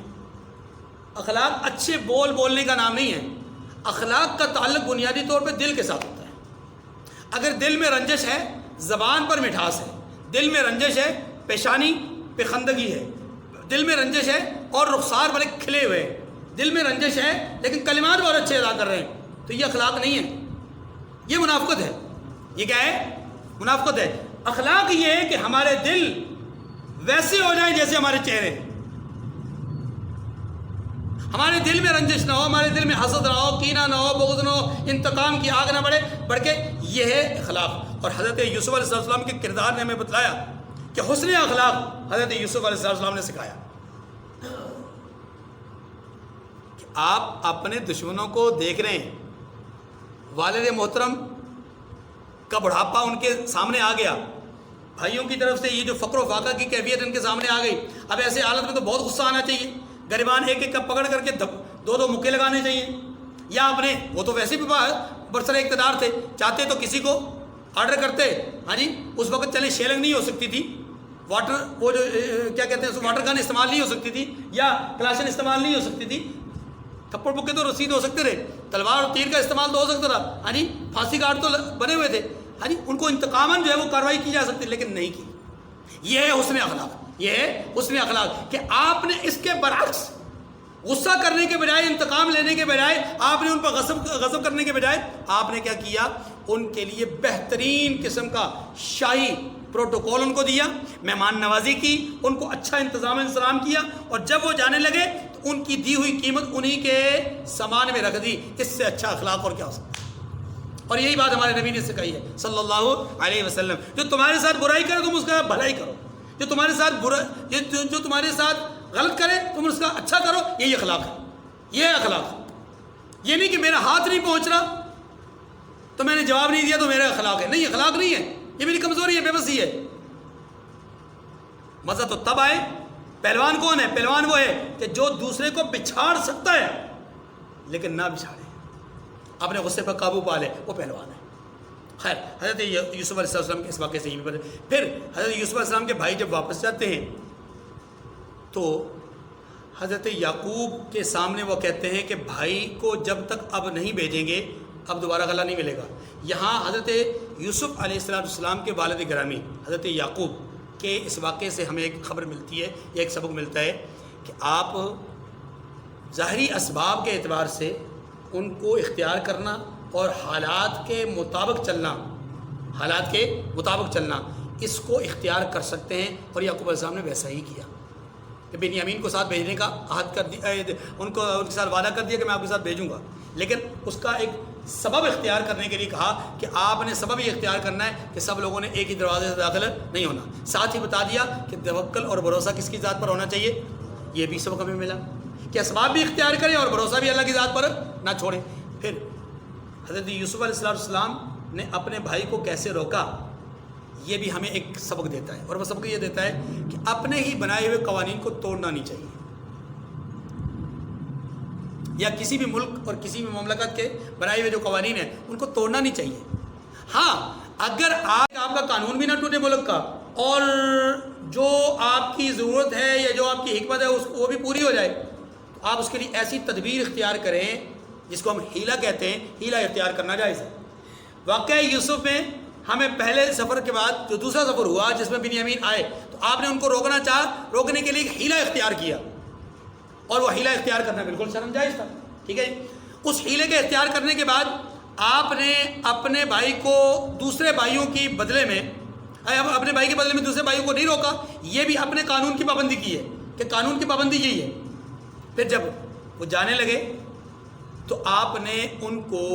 اخلاق اچھے بول بولنے کا نام نہیں ہے۔ اخلاق کا تعلق بنیادی طور پہ دل کے ساتھ ہوتا ہے۔ اگر دل میں رنجش ہے، زبان پر مٹھاس ہے، دل میں رنجش ہے، پیشانی پہ خندگی ہے، دل میں رنجش ہے اور رخسار بڑے کھلے ہوئے ہیں، دل میں رنجش ہے لیکن کلمات بہت اچھے ادا کر رہے ہیں، تو یہ اخلاق نہیں ہے، یہ منافقت ہے۔ یہ کیا ہے؟ منافقت ہے۔ اخلاق یہ ہے کہ ہمارے دل ویسے ہو جائیں جیسے ہمارے چہرے، ہمارے دل میں رنجش نہ ہو، ہمارے دل میں حسد نہ ہو، کینہ نہ ہو، بغض نہ ہو، انتقام کی آگ نہ بڑھ کے یہ ہے اخلاق۔ اور حضرت یوسف علیہ السلام کے کردار نے ہمیں بتلایا کہ حسن اخلاق حضرت یوسف علیہ السلام نے سکھایا کہ آپ اپنے دشمنوں کو دیکھ رہے ہیں، والد محترم کا بڑھاپا ان کے سامنے آ گیا، بھائیوں کی طرف سے یہ جو فقر و فاقہ کی کیفیت ان کے سامنے آ گئی۔ اب ایسے حالت میں تو بہت غصہ آنا چاہیے، گریبان ایک ایک کا پکڑ کر کے دو مکے لگانے چاہیے، یا اپنے وہ تو ویسے بھی برسر اقتدار تھے، چاہتے تو کسی کو آرڈر کرتے, ہاں جی, اس وقت چلے شیلنگ نہیں ہو سکتی تھی, واٹر وہ جو کیا کہتے ہیں واٹر گن استعمال نہیں ہو سکتی تھی, یا کلاشن استعمال نہیں ہو سکتی تھی, تھپڑ پکے تو رسید ہو سکتے رہے, تلوار اور تیر کا استعمال تو ہو سکتا تھا, ہاں جی, پھانسی گاٹ تو بنے ہوئے تھے, ہاں جی, ان کو انتقاماً جو ہے وہ کارروائی کی جا سکتی, لیکن نہیں کی. یہ ہے حسن اخلاق, یہ ہے حسن اخلاق کہ آپ نے اس کے برعکس غصہ کرنے کے بجائے, انتقام لینے کے بجائے, آپ نے ان پر غضب کرنے کے بجائے آپ نے کیا کیا, ان کے لیے بہترین قسم کا شاہی پروٹوکول ان کو دیا, مہمان نوازی کی, ان کو اچھا انتظام انتظام کیا, اور جب وہ جانے لگے تو ان کی دی ہوئی قیمت انہی کے سامان میں رکھ دی. اس سے اچھا اخلاق اور کیا ہو سکتا ہے. اور یہی بات ہمارے نبی نے سکھائی ہے صلی اللہ علیہ وسلم, جو تمہارے ساتھ برائی کرے تم اس کا بھلائی کرو, جو تمہارے ساتھ جو تمہارے ساتھ غلط کرے تم اس کا اچھا کرو. یہی اخلاق ہے, یہ اخلاق. یہ نہیں کہ میرا ہاتھ نہیں پہنچ رہا تو میں نے جواب نہیں دیا تو میرا اخلاق ہے. نہیں, اخلاق نہیں ہے, یہ میری کمزوری ہے, بے بسی ہے. مزہ تو تب آئے. پہلوان کون ہے؟ پہلوان وہ ہے کہ جو دوسرے کو بچھاڑ سکتا ہے لیکن نہ بچھاڑے, اپنے غصے پر قابو پا لے, وہ پہلوان ہے. خیر, حضرت یوسف علیہ السلام کے اس واقعے سے یہ بھی پتہ. پھر حضرت یوسف علیہ السلام کے بھائی جب واپس جاتے ہیں تو حضرت یعقوب کے سامنے وہ کہتے ہیں کہ بھائی کو جب تک اب نہیں بھیجیں گے اب دوبارہ غلہ نہیں ملے گا. یہاں حضرت یوسف علیہ السلام کے والد گرامی حضرت یعقوب کے اس واقعے سے ہمیں ایک خبر ملتی ہے, یا ایک سبق ملتا ہے کہ آپ ظاہری اسباب کے اعتبار سے ان کو اختیار کرنا اور حالات کے مطابق چلنا اس کو اختیار کر سکتے ہیں. اور یعقوب علیہ السلام نے ویسا ہی کیا کہ بنیامین کو ساتھ بھیجنے کا عہد کر دیا, ان کے ساتھ وعدہ کر دیا کہ میں آپ کے ساتھ بھیجوں گا, لیکن اس کا ایک سبب اختیار کرنے کے لیے کہا کہ آپ نے سبب یہ اختیار کرنا ہے کہ سب لوگوں نے ایک ہی دروازے سے داخل نہیں ہونا. ساتھ ہی بتا دیا کہ توکل اور بھروسہ کس کی ذات پر ہونا چاہیے. یہ بھی سبق ہمیں ملا کہ اسباب بھی اختیار کریں اور بھروسہ بھی اللہ کی ذات پر نہ چھوڑیں. پھر حضرت یوسف علیہ السلام نے اپنے بھائی کو کیسے روکا, یہ بھی ہمیں ایک سبق دیتا ہے, اور وہ سبق یہ دیتا ہے کہ اپنے ہی بنائے ہوئے قوانین کو توڑنا نہیں چاہیے, یا کسی بھی ملک اور کسی بھی مملکت کے بنائے ہوئے جو قوانین ہیں ان کو توڑنا نہیں چاہیے. ہاں, اگر آپ کا قانون بھی نہ ٹوٹے ملک کا, اور جو آپ کی ضرورت ہے یا جو آپ کی حکمت ہے وہ بھی پوری ہو جائے, تو آپ اس کے لیے ایسی تدبیر اختیار کریں جس کو ہم ہیلا کہتے ہیں. ہیلا اختیار کرنا جائز ہے. واقعہ یوسف میں ہمیں پہلے سفر کے بعد جو دوسرا سفر ہوا جس میں بنیامین آئے تو آپ نے ان کو روکنے کے لیے ایک ہیلا اختیار کیا, اور وہ ہیلا اختیار کرنا بالکل شرم جائز تھا. ٹھیک ہے, اس ہیلے کے اختیار کرنے کے بعد آپ نے اپنے بھائی کو دوسرے بھائیوں کی بدلے میں اپنے بھائی کے بدلے میں دوسرے بھائیوں کو نہیں روکا. یہ بھی اپنے قانون کی پابندی کی ہے کہ قانون کی پابندی یہی ہے. پھر جب وہ جانے لگے تو آپ نے ان کو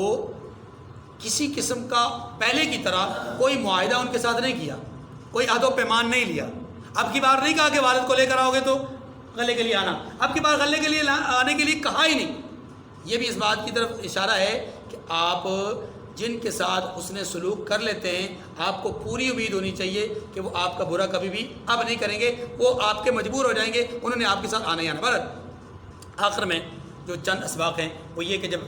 کسی قسم کا پہلے کی طرح کوئی معاہدہ ان کے ساتھ نہیں کیا, کوئی عہد و پیمان نہیں لیا. اب کی بار نہیں کہا کہ والد کو لے کر آؤ گے تو غلے کے لیے آنا, اب کی بار غلے کے لیے آنے کے لیے کہا ہی نہیں. یہ بھی اس بات کی طرف اشارہ ہے کہ آپ جن کے ساتھ حسن سلوک کر لیتے ہیں آپ کو پوری امید ہونی چاہیے کہ وہ آپ کا برا کبھی بھی اب نہیں کریں گے, وہ آپ کے مجبور ہو جائیں گے, انہوں نے آپ کے ساتھ آنا ہی آنا. بہرحال آخر میں جو چند اسباق ہیں وہ یہ کہ جب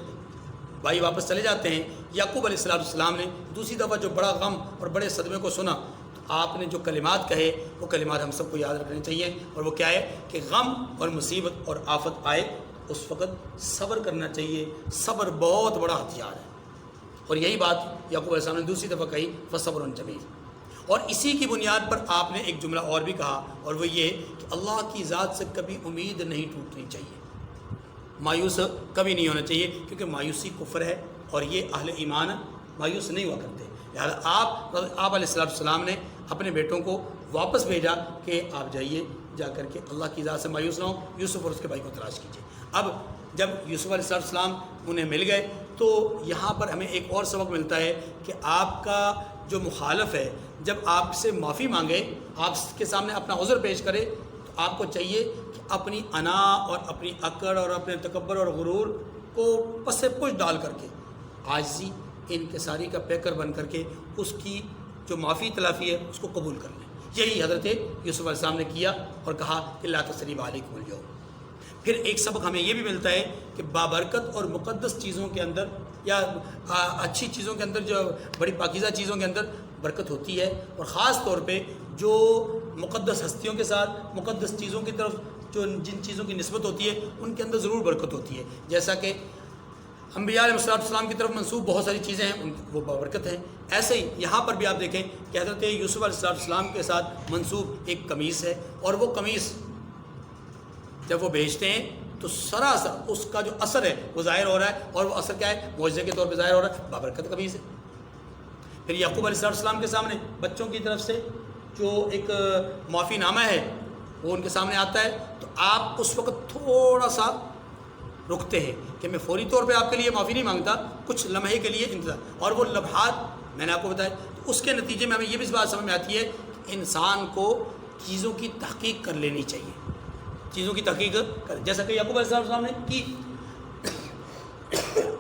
بھائی واپس چلے جاتے ہیں, یعقوب علیہ السلام نے دوسری دفعہ جو بڑا غم اور بڑے صدمے کو سنا تو آپ نے جو کلمات کہے وہ کلمات ہم سب کو یاد رکھنے چاہیے. اور وہ کیا ہے کہ غم اور مصیبت اور آفت آئے اس وقت صبر کرنا چاہیے. صبر بہت بڑا ہتھیار ہے, اور یہی بات یعقوب علیہ السلام نے دوسری دفعہ کہی فصبر جمیل. اور اسی کی بنیاد پر آپ نے ایک جملہ اور بھی کہا, اور وہ یہ کہ اللہ کی ذات سے کبھی امید نہیں ٹوٹنی چاہیے, مایوس کبھی نہیں ہونا چاہیے, کیونکہ مایوسی کفر ہے اور یہ اہل ایمان مایوس نہیں ہوا کرتے. لہٰذا آپ علیہ السلام نے اپنے بیٹوں کو واپس بھیجا کہ آپ جائیے, جا کر کے اللہ کی ذات سے مایوس نہ ہو, یوسف اور اس کے بھائی کو تلاش کیجیے. اب جب یوسف علیہ السلام انہیں مل گئے تو یہاں پر ہمیں ایک اور سبق ملتا ہے کہ آپ کا جو مخالف ہے جب آپ سے معافی مانگے, آپ کے سامنے اپنا عذر پیش کرے, تو آپ کو چاہیے کہ اپنی انا اور اپنی اکڑ اور اپنے تکبر اور غرور کو پس پش ڈال کر کے عاجزی انکساری کا پیکر بن کر کے اس کی جو معافی تلافی ہے اس کو قبول کر لیں. یہی حضرت یوسف علیہ السلام نے کیا اور کہا کہ لا تثریب علیکم اليوم. پھر ایک سبق ہمیں یہ بھی ملتا ہے کہ بابرکت اور مقدس چیزوں کے اندر یا اچھی چیزوں کے اندر, جو بڑی پاکیزہ چیزوں کے اندر برکت ہوتی ہے، اور خاص طور پہ جو مقدس ہستیوں کے ساتھ مقدس چیزوں کی طرف جو جن چیزوں کی نسبت ہوتی ہے ان کے اندر ضرور برکت ہوتی ہے، جیسا کہ انبیاء علیہ السلام کی طرف منسوب بہت ساری چیزیں ہیں وہ برکت ہیں۔ ایسے ہی یہاں پر بھی آپ دیکھیں کہ حضرت یوسف علیہ السلام کے ساتھ منسوب ایک قمیص ہے، اور وہ قمیص جب وہ بھیجتے ہیں تو سراسر اس کا جو اثر ہے وہ ظاہر ہو رہا ہے، اور وہ اثر کیا ہے؟ معجزے کے طور پہ ظاہر ہو رہا ہے، بابرکت قمیص ہے۔ پھر یعقوب علیہ السلام کے سامنے بچوں کی طرف سے جو ایک معافی نامہ ہے وہ ان کے سامنے آتا ہے، تو آپ اس وقت تھوڑا سا رکتے ہیں کہ میں فوری طور پہ آپ کے لیے معافی نہیں مانگتا، کچھ لمحے کے لیے انتظار، اور وہ لمحات میں نے آپ کو بتایا، تو اس کے نتیجے میں ہمیں یہ بھی اس بات سمجھ میں آتی ہے کہ انسان کو چیزوں کی تحقیق کر لینی چاہیے، چیزوں کی تحقیق کر، جیسا کہ یعقوب علیہ السلام نے کی۔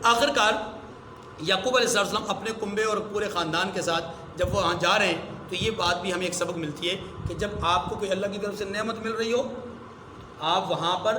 آخر کار یعقوب علیہ السلام اپنے کنبے اور پورے خاندان کے ساتھ جب وہ وہاں جا رہے ہیں تو یہ بات بھی ہمیں ایک سبق ملتی ہے کہ جب آپ کو کوئی اللہ کی طرف سے نعمت مل رہی ہو، آپ وہاں پر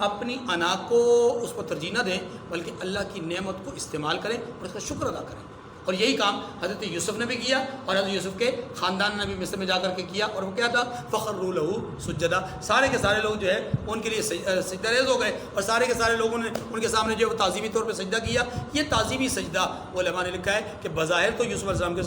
اپنی انا کو اس پر ترجیح نہ دیں، بلکہ اللہ کی نعمت کو استعمال کریں اور اس کا شکر ادا کریں۔ اور یہی کام حضرت یوسف نے بھی کیا، اور حضرت یوسف کے خاندان نے بھی مصر میں جا کر کے کیا، اور وہ کیا تھا؟ فخروا لہ سجدا، سارے کے سارے لوگ جو ہے ان کے لیے سجدہ ریز ہو گئے، اور سارے کے سارے لوگوں نے ان کے سامنے جو ہے وہ تعظیمی طور پہ سجدہ کیا۔ یہ تعظیمی سجدہ علماء نے لکھا ہے کہ بظاہر تو یوسف علیہ السلام کے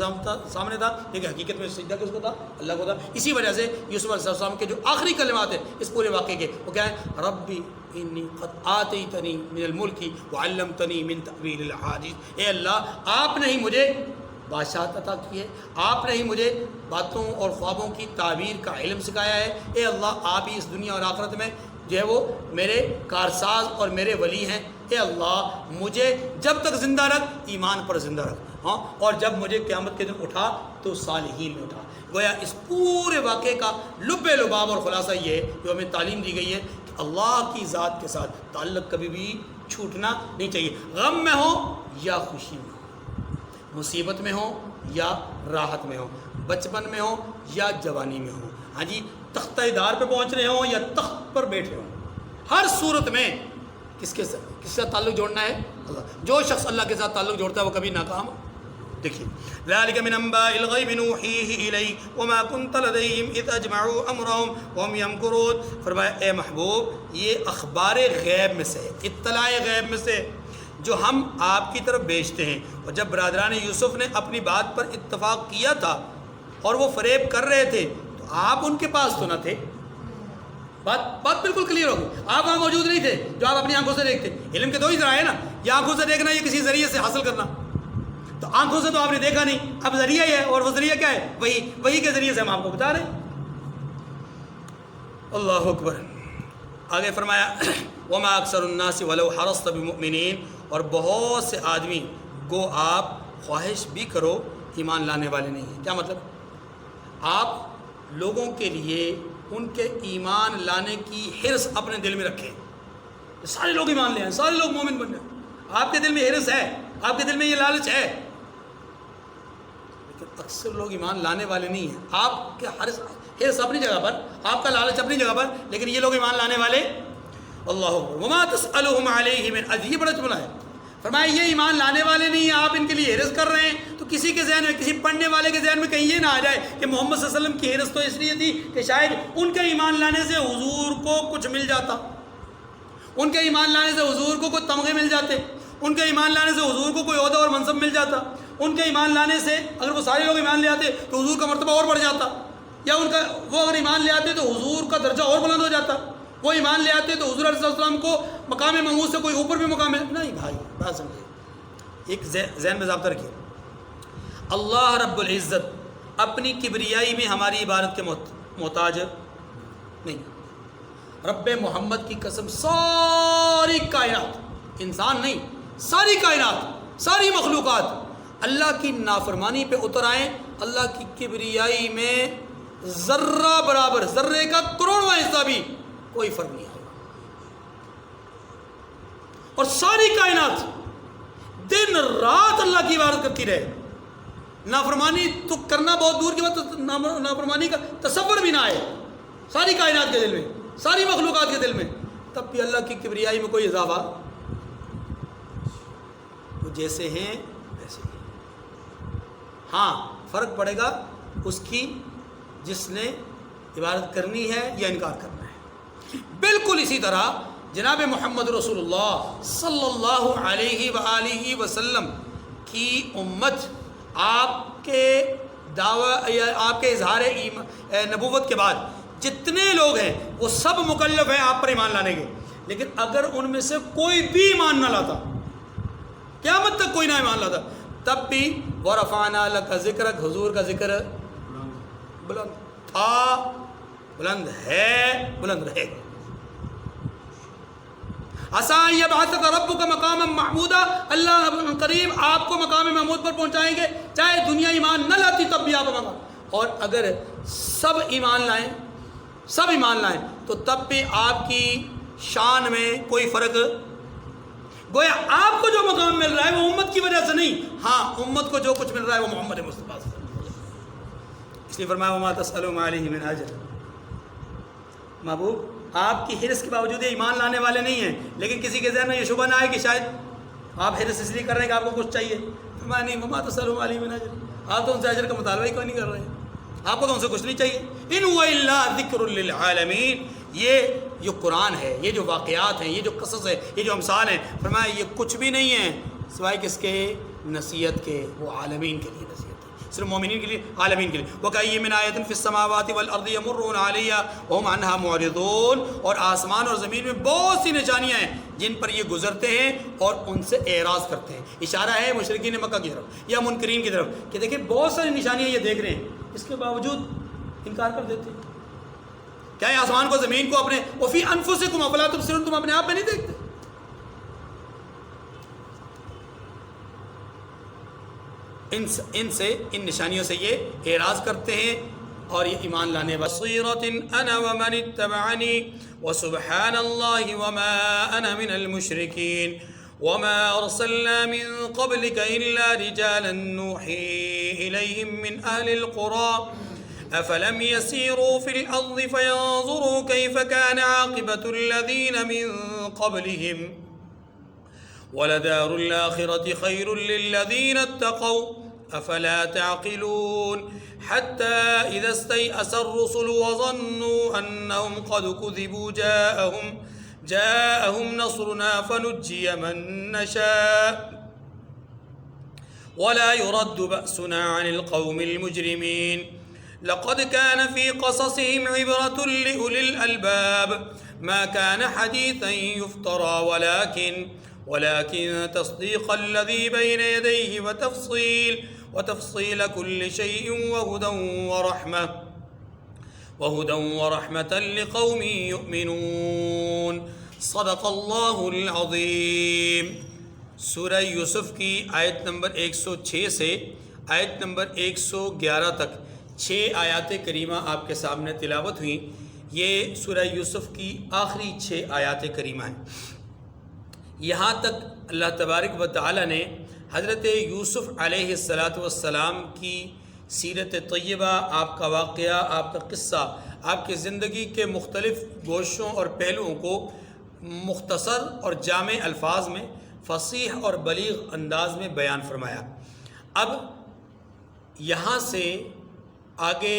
سامنے تھا، لیکن حقیقت میں سجدہ کس کو تھا؟ اللہ کو تھا۔ اسی وجہ سے یوسف علیہ السلام کے جو آخری کلمات ہیں اس پورے واقعے کے، وہ کیا ہیں؟ ربی انی قد آتیتنی من الملک وعلمتنی من تأویل الاحادیث، اے اللہ آپ نے ہی مجھے بادشاہت عطا کی ہے، آپ نے ہی مجھے باتوں اور خوابوں کی تعبیر کا علم سکھایا ہے، اے اللہ آپ ہی اس دنیا اور آخرت میں جو ہے وہ میرے کارساز اور میرے ولی ہیں، اے اللہ مجھے جب تک زندہ رکھ ایمان پر زندہ رکھ، ہاں، اور جب مجھے قیامت کے دن اٹھا تو صالحین میں اٹھا۔ گویا اس پورے واقعے کا لب لباب اور خلاصہ یہ ہے جو ہمیں تعلیم دی گئی ہے کہ اللہ کی ذات کے ساتھ تعلق کبھی بھی چھوٹنا نہیں چاہیے، غم میں ہو یا خوشی میں ہو، مصیبت میں ہو یا راحت میں ہو، بچپن میں ہو یا جوانی میں ہو، ہاں جی، تختہ دار پہ پہنچ رہے ہوں یا تخت پر بیٹھے ہوں، ہر صورت میں کس کے ساتھ تعلق جوڑنا ہے؟ اللہ۔ جو شخص اللہ کے ساتھ تعلق جوڑتا ہے وہ کبھی ناکام۔ دیکھیے ذالک من انباء الغیب نوحیہ الیک وما کنت لدیہم اذ اجمعوا امرہم وہم یمکرون، فرمایا اے محبوب یہ اخبار غیب میں سے، اطلاع غیب میں سے جو ہم آپ کی طرف بھیجتے ہیں۔ اور جب برادران یوسف نے اپنی بات پر اتفاق کیا تھا اور وہ فریب کر رہے تھے تو آپ ان کے پاس تو نہ تھے، بات بالکل کلیئر ہوگی، آپ وہاں موجود نہیں تھے جو آپ اپنی آنکھوں سے دیکھتے۔ علم کے دو ہی ذرائع ہے نا، یا آنکھوں سے دیکھنا یا کسی ذریعے سے حاصل کرنا، تو آنکھوں سے تو آپ نے دیکھا نہیں، اب ذریعہ ہی ہے، اور وہ ذریعہ کیا ہے؟ وہی کے ذریعے سے ہم آپ کو بتا رہے ہیں۔ اللہ اکبر۔ آگے فرمایا وما اکثر الناس ولو حرصت بمؤمنین، اور بہت سے آدمی گو آپ خواہش بھی کرو ایمان لانے والے نہیں ہیں۔ کیا مطلب؟ آپ لوگوں کے لیے ان کے ایمان لانے کی حرص اپنے دل میں رکھیں، سارے لوگ ایمان لے آئیں، سارے لوگ مومن بن جائیں، آپ کے دل میں حرص ہے، آپ کے دل میں یہ لالچ ہے، لیکن اکثر لوگ ایمان لانے والے نہیں ہیں۔ آپ کے حرص اپنی جگہ پر، آپ کا لالچ اپنی جگہ پر، لیکن یہ لوگ ایمان لانے والے۔ اللہ وما تسألهم علیہ من اجر، یہ بڑا جملہ ہے، فرمایا یہ ایمان لانے والے نہیں ہیں، آپ ان کے لیے حرص کر رہے ہیں، تو کسی کے ذہن میں، کسی پڑھنے والے کے ذہن میں کہیں یہ نہ آ جائے کہ محمد صلی اللہ علیہ وسلم کی حرص تو اس لیے تھی کہ شاید ان کے ایمان لانے سے حضور کو کچھ مل جاتا، ان کے ایمان لانے سے حضور کو کوئی تمغے مل جاتے، ان کے ایمان لانے سے حضور کو کوئی عہدہ اور منصب مل جاتا، ان کے ایمان لانے سے اگر وہ سارے لوگ ایمان لے آتے تو حضور کا مرتبہ اور بڑھ جاتا، یا وہ اگر ایمان لے آتے تو حضور کا درجہ اور بلند ہو جاتا، وہ ایمان لے آتے تو حضور علیہ السلام کو مقام محمود سے کوئی اوپر بھی مقام مل نہیں۔ بھائی بات سمجھے، ایک ذہن میں ضابطہ رکھیے، اللہ رب العزت اپنی کبریائی میں ہماری عبادت کے محتاج نہیں۔ رب محمد کی قسم ساری کائنات، انسان نہیں، ساری کائنات، ساری مخلوقات اللہ کی نافرمانی پہ اتر آئیں، اللہ کی کبریائی میں ذرہ برابر، ذرے کا کروڑواں حصہ بھی کوئی فرق نہیں آئے، اور ساری کائنات دن رات اللہ کی عبادت کرتی رہے، نافرمانی تو کرنا بہت دور کی بات، نافرمانی کا تصور بھی نہ آئے ساری کائنات کے دل میں، ساری مخلوقات کے دل میں، تب بھی اللہ کی کبریائی میں کوئی اضافہ، وہ جیسے ہیں ویسے ہی۔ ہاں فرق پڑے گا اس کی جس نے عبادت کرنی ہے یا انکار کرنا ہے۔ بالکل اسی طرح جناب محمد رسول اللہ صلی اللہ علیہ وآلہ وسلم کی امت آپ کے دعوی یا آپ کے اظہار نبوت کے بعد جتنے لوگ ہیں وہ سب مکلف ہیں آپ پر ایمان لانے کے، لیکن اگر ان میں سے کوئی بھی ایمان نہ لاتا، قیامت تک کوئی نہ ایمان لاتا، تب بھی وَرَفَعْنَا لَكَ ذِكْرَكَ، حضور کا ذکر بلند تھا، بلند ہے، بلند رہے گا۔ عَسَىٰ أَن يَبْعَثَكَ رَبُّكَ مَقَامًا مَحْمُودًا، اللہ قریب آپ کو مقام محمود پر پہنچائیں گے، چاہے دنیا ایمان نہ لاتی تب بھی آپ مقام، اور اگر سب ایمان لائیں تو تب بھی آپ کی شان میں کوئی فرق، گویا آپ کو جو مقام مل رہا ہے وہ امت کی وجہ سے نہیں، ہاں امت کو جو کچھ مل رہا ہے وہ محمد مصطفیٰ سے، اس لیے فرمایا وَمَا تَسْأَلُهُمْ عَلَيْهِ مِنْ أَجْرٍ۔ محبوب آپ کی حرص کے باوجود یہ ایمان لانے والے نہیں ہیں، لیکن کسی کے ذہن میں یہ شبہ نہ آئے کہ شاید آپ حرص اس لیے کر رہے ہیں کہ آپ کو کچھ چاہیے، فرمایا نہیں، وَمَا تَسْأَلُهُمْ عَلَيْهِ مِنْ أَجْرٍ، آپ تو ان سے اجر کا مطالبہ ہی کوئی نہیں کر رہے ہیں، آپ کو تو ان سے کچھ نہیں چاہیے۔ إِنْ هُوَ إِلَّا ذِكْرٌ لِّلْعَالَمِينَ، یہ جو قرآن ہے، یہ جو واقعات ہیں، یہ جو قصص ہے، یہ جو امثال ہیں، فرمایا یہ کچھ بھی نہیں ہیں سوائے کس کے؟ نصیحت کے، وہ عالمین کے لیے نصیحت ہے، صرف مومنین کے لیے، عالمین کے لیے۔ وَكَأَيٍّ مِّنْ آیَةٍ فِي السَّمَاوَاتِ وَالْأَرْضِ يَمُرُّونَ عَلَيْهَا وَهُمْ عَنْهَا مُعْرِضُونَ، اور آسمان اور زمین میں بہت سی نشانیاں ہیں جن پر یہ گزرتے ہیں اور ان سے اعراض کرتے ہیں۔ اشارہ ہے مشرکین مکہ کی طرف یا منکرین کی طرف کہ دیکھیں بہت ساری نشانیاں یہ دیکھ رہے ہیں، اس کے باوجود انکار کر دیتے ہیں۔ کیا یہ آسمان کو زمین کو اپنے وفی انفسکم افلا تبصرون، تم اپنے آپ میں نہیں دیکھتے؟ ان نشانیوں سے یہ اعراض کرتے ہیں اور یہ ایمان لانے والے۔ بصیرۃ انا ومن اتبعنی وسبحان اللہ وما انا من المشرکین وما ارسلنا من قبلک الا رجالا نوحی الیہم من اہل القرى أفلم يسيروا في الأرض فينظروا كيف كان عاقبة الذين من قبلهم ولدار الآخرة خير للذين اتقوا أفلا تعقلون حتى إذا استيأس الرسل وظنوا أنهم قد كذبوا جاءهم نصرنا فنجي من نشاء ولا يرد بأسنا عن القوم المجرمين لقد كان في قصصهم عبرة لأولي الألباب ما كان حديثا يفترى ولكن تصديق الذي بين يديه وتفصيل كل شيء وهدى ورحمة لقوم يؤمنون صدق الله العظيم۔ سورہ یوسف کی آیت نمبر 106 سے آیت نمبر 111 تک 6 آیات کریمہ آپ کے سامنے تلاوت ہوئیں۔ یہ سورہ یوسف کی آخری 6 آیات کریمہ ہیں۔ یہاں تک اللہ تبارک و تعالی نے حضرت یوسف علیہ السلام کی سیرت طیبہ، آپ کا واقعہ، آپ کا قصہ، آپ کی زندگی کے مختلف گوشوں اور پہلوؤں کو مختصر اور جامع الفاظ میں، فصیح اور بلیغ انداز میں بیان فرمایا۔ اب یہاں سے آگے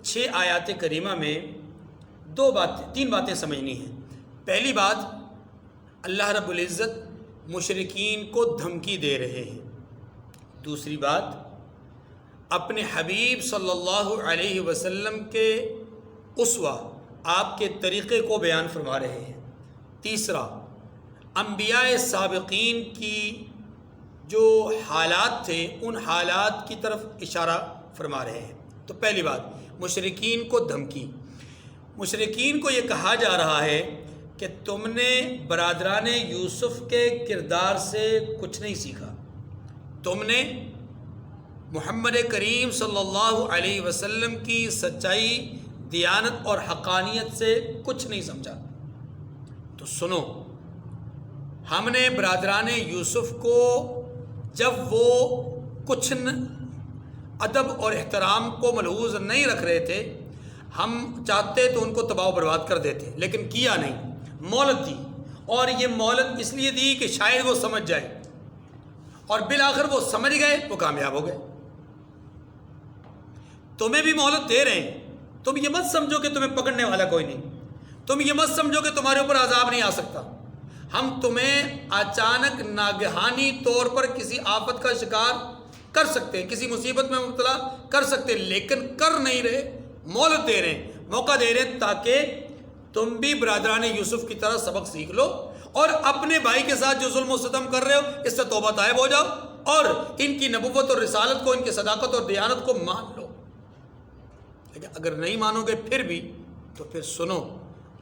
6 آیات کریمہ میں 3 باتیں سمجھنی ہیں۔ پہلی بات، اللہ رب العزت مشرکین کو دھمکی دے رہے ہیں۔ دوسری بات، اپنے حبیب صلی اللہ علیہ وسلم کے اسوہ، آپ کے طریقے کو بیان فرما رہے ہیں۔ تیسرا، انبیاء سابقین کی جو حالات تھے ان حالات کی طرف اشارہ فرما رہے ہیں۔ تو پہلی بات، مشرکین کو دھمکی۔ مشرکین کو یہ کہا جا رہا ہے کہ تم نے برادران یوسف کے کردار سے کچھ نہیں سیکھا، تم نے محمد کریم صلی اللہ علیہ وسلم کی سچائی، دیانت اور حقانیت سے کچھ نہیں سمجھا۔ تو سنو، ہم نے برادران یوسف کو جب وہ کچھ ادب اور احترام کو ملحوظ نہیں رکھ رہے تھے، ہم چاہتے تو ان کو تباہ و برباد کر دیتے، لیکن کیا نہیں، مہلت دی، اور یہ مہلت اس لیے دی کہ شاید وہ سمجھ جائے، اور بالآخر وہ سمجھ گئے، وہ کامیاب ہو گئے۔ تمہیں بھی مہلت دے رہے ہیں. تم یہ مت سمجھو کہ تمہیں پکڑنے والا کوئی نہیں. تم یہ مت سمجھو کہ تمہارے اوپر عذاب نہیں آ سکتا. ہم تمہیں اچانک ناگہانی طور پر کسی آفت کا شکار کر سکتے ہیں, کسی مصیبت میں مبتلا کر سکتے ہیں, لیکن کر نہیں رہے, مہلت دے رہے ہیں, موقع دے رہے ہیں تاکہ تم بھی برادران یوسف کی طرح سبق سیکھ لو اور اپنے بھائی کے ساتھ جو ظلم و ستم کر رہے ہو اس سے توبہ طائب ہو جاؤ اور ان کی نبوت اور رسالت کو, ان کی صداقت اور دیانت کو مان لو. لیکن اگر نہیں مانو گے پھر بھی تو پھر سنو,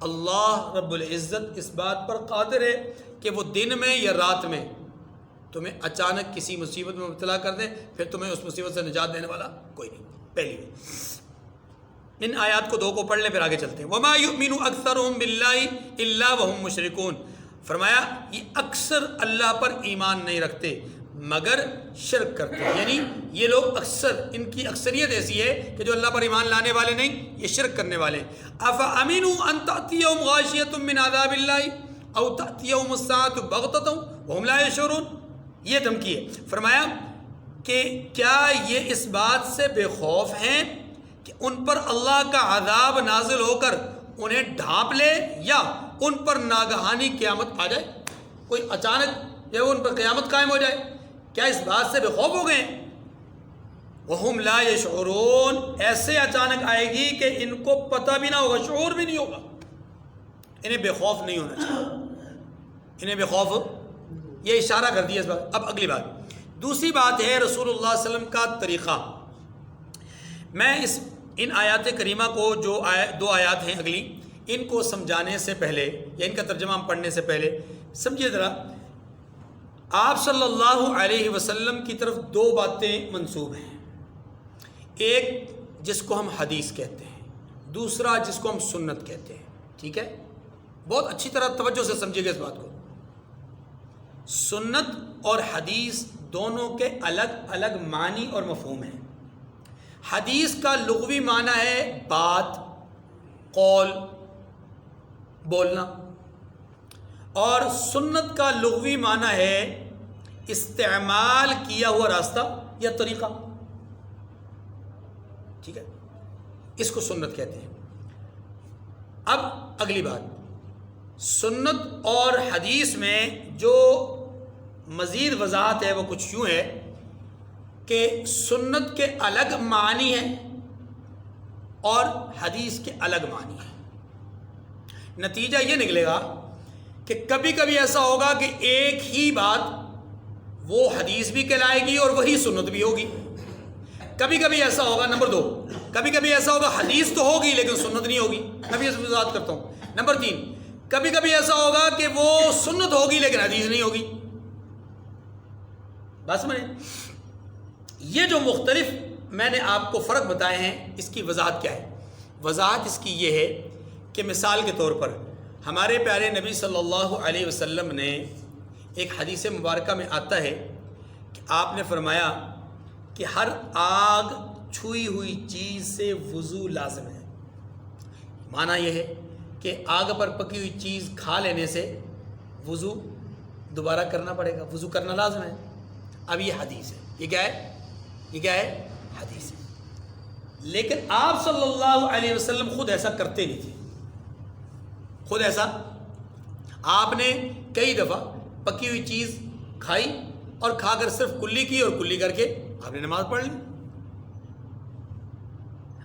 اللہ رب العزت اس بات پر قادر ہے کہ وہ دن میں یا رات میں تمہیں اچانک کسی مصیبت میں مبتلا کر دیں, پھر تمہیں اس مصیبت سے نجات دینے والا کوئی نہیں. پہلی ان آیات کو دو کو پڑھ لیں پھر آگے چلتے ہیں. وما یؤمن اکثرهم باللہ الا وهم مشرکون. فرمایا یہ اکثر اللہ پر ایمان نہیں رکھتے مگر شرک کرتے ہیں. یعنی یہ لوگ اکثر, ان کی اکثریت ایسی ہے کہ جو اللہ پر ایمان لانے والے نہیں, یہ شرک کرنے والے ہیں. افامنوا ان تأتیہم غاشیۃ من عذاب اللہ او تأتیہم الساعۃ بغتۃ وهم لا یشعرون. یہ دھمکی ہے. فرمایا کہ کیا یہ اس بات سے بے خوف ہیں کہ ان پر اللہ کا عذاب نازل ہو کر انہیں ڈھانپ لے یا ان پر ناگہانی قیامت آ جائے, کوئی اچانک یا ان پر قیامت قائم ہو جائے. کیا اس بات سے بے خوف ہو گئے؟ وَهُمْ لَا يَشْعُرُونَ. ایسے اچانک آئے گی کہ ان کو پتہ بھی نہ ہوگا, شعور بھی نہیں ہوگا. انہیں بے خوف نہیں ہونا چاہیے, انہیں بے خوف, یہ اشارہ کر دیا اس بات. اب اگلی بات, دوسری بات ہے رسول اللہ صلی اللہ علیہ وسلم کا طریقہ. میں ان آیات کریمہ کو جو دو آیات ہیں اگلی, ان کو سمجھانے سے پہلے یا ان کا ترجمہ ہم پڑھنے سے پہلے سمجھیے ذرا, آپ صلی اللہ علیہ وسلم کی طرف دو باتیں منسوب ہیں. ایک جس کو ہم حدیث کہتے ہیں, دوسرا جس کو ہم سنت کہتے ہیں. ٹھیک ہے, بہت اچھی طرح توجہ سے سمجھیے گا اس بات کو. سنت اور حدیث دونوں کے الگ الگ معنی اور مفہوم ہیں. حدیث کا لغوی معنی ہے بات, قول, بولنا, اور سنت کا لغوی معنی ہے استعمال کیا ہوا راستہ یا طریقہ. ٹھیک ہے, اس کو سنت کہتے ہیں. اب اگلی بات, سنت اور حدیث میں جو مزید وضاحت ہے وہ کچھ یوں ہے کہ سنت کے الگ معنی ہیں اور حدیث کے الگ معنی ہیں. نتیجہ یہ نکلے گا کہ کبھی کبھی ایسا ہوگا کہ ایک ہی بات وہ حدیث بھی کہلائے گی اور وہی سنت بھی ہوگی. کبھی کبھی ایسا ہوگا, نمبر دو, کبھی کبھی ایسا ہوگا حدیث تو ہوگی لیکن سنت نہیں ہوگی. میں بھی اس میں وضاحت کرتا ہوں. نمبر تین, کبھی کبھی ایسا ہوگا کہ وہ سنت ہوگی لیکن حدیث نہیں ہوگی. بات سمجھیں؟ یہ جو مختلف میں نے آپ کو فرق بتائے ہیں اس کی وضاحت کیا ہے؟ وضاحت اس کی یہ ہے کہ مثال کے طور پر ہمارے پیارے نبی صلی اللہ علیہ وسلم نے ایک حدیث مبارکہ میں آتا ہے کہ آپ نے فرمایا کہ ہر آگ چھوئی ہوئی چیز سے وضو لازم ہے. معنی یہ ہے کہ آگ پر پکی ہوئی چیز کھا لینے سے وضو دوبارہ کرنا پڑے گا, وضو کرنا لازم ہے. اب یہ حدیث ہے. یہ کیا ہے؟ یہ کیا ہے؟ حدیث ہے. لیکن آپ صلی اللہ علیہ وسلم خود ایسا کرتے نہیں تھے. خود ایسا آپ نے کئی دفعہ پکی ہوئی چیز کھائی اور کھا کر صرف کلی کی اور کلی کر کے آپ نے نماز پڑھ لی.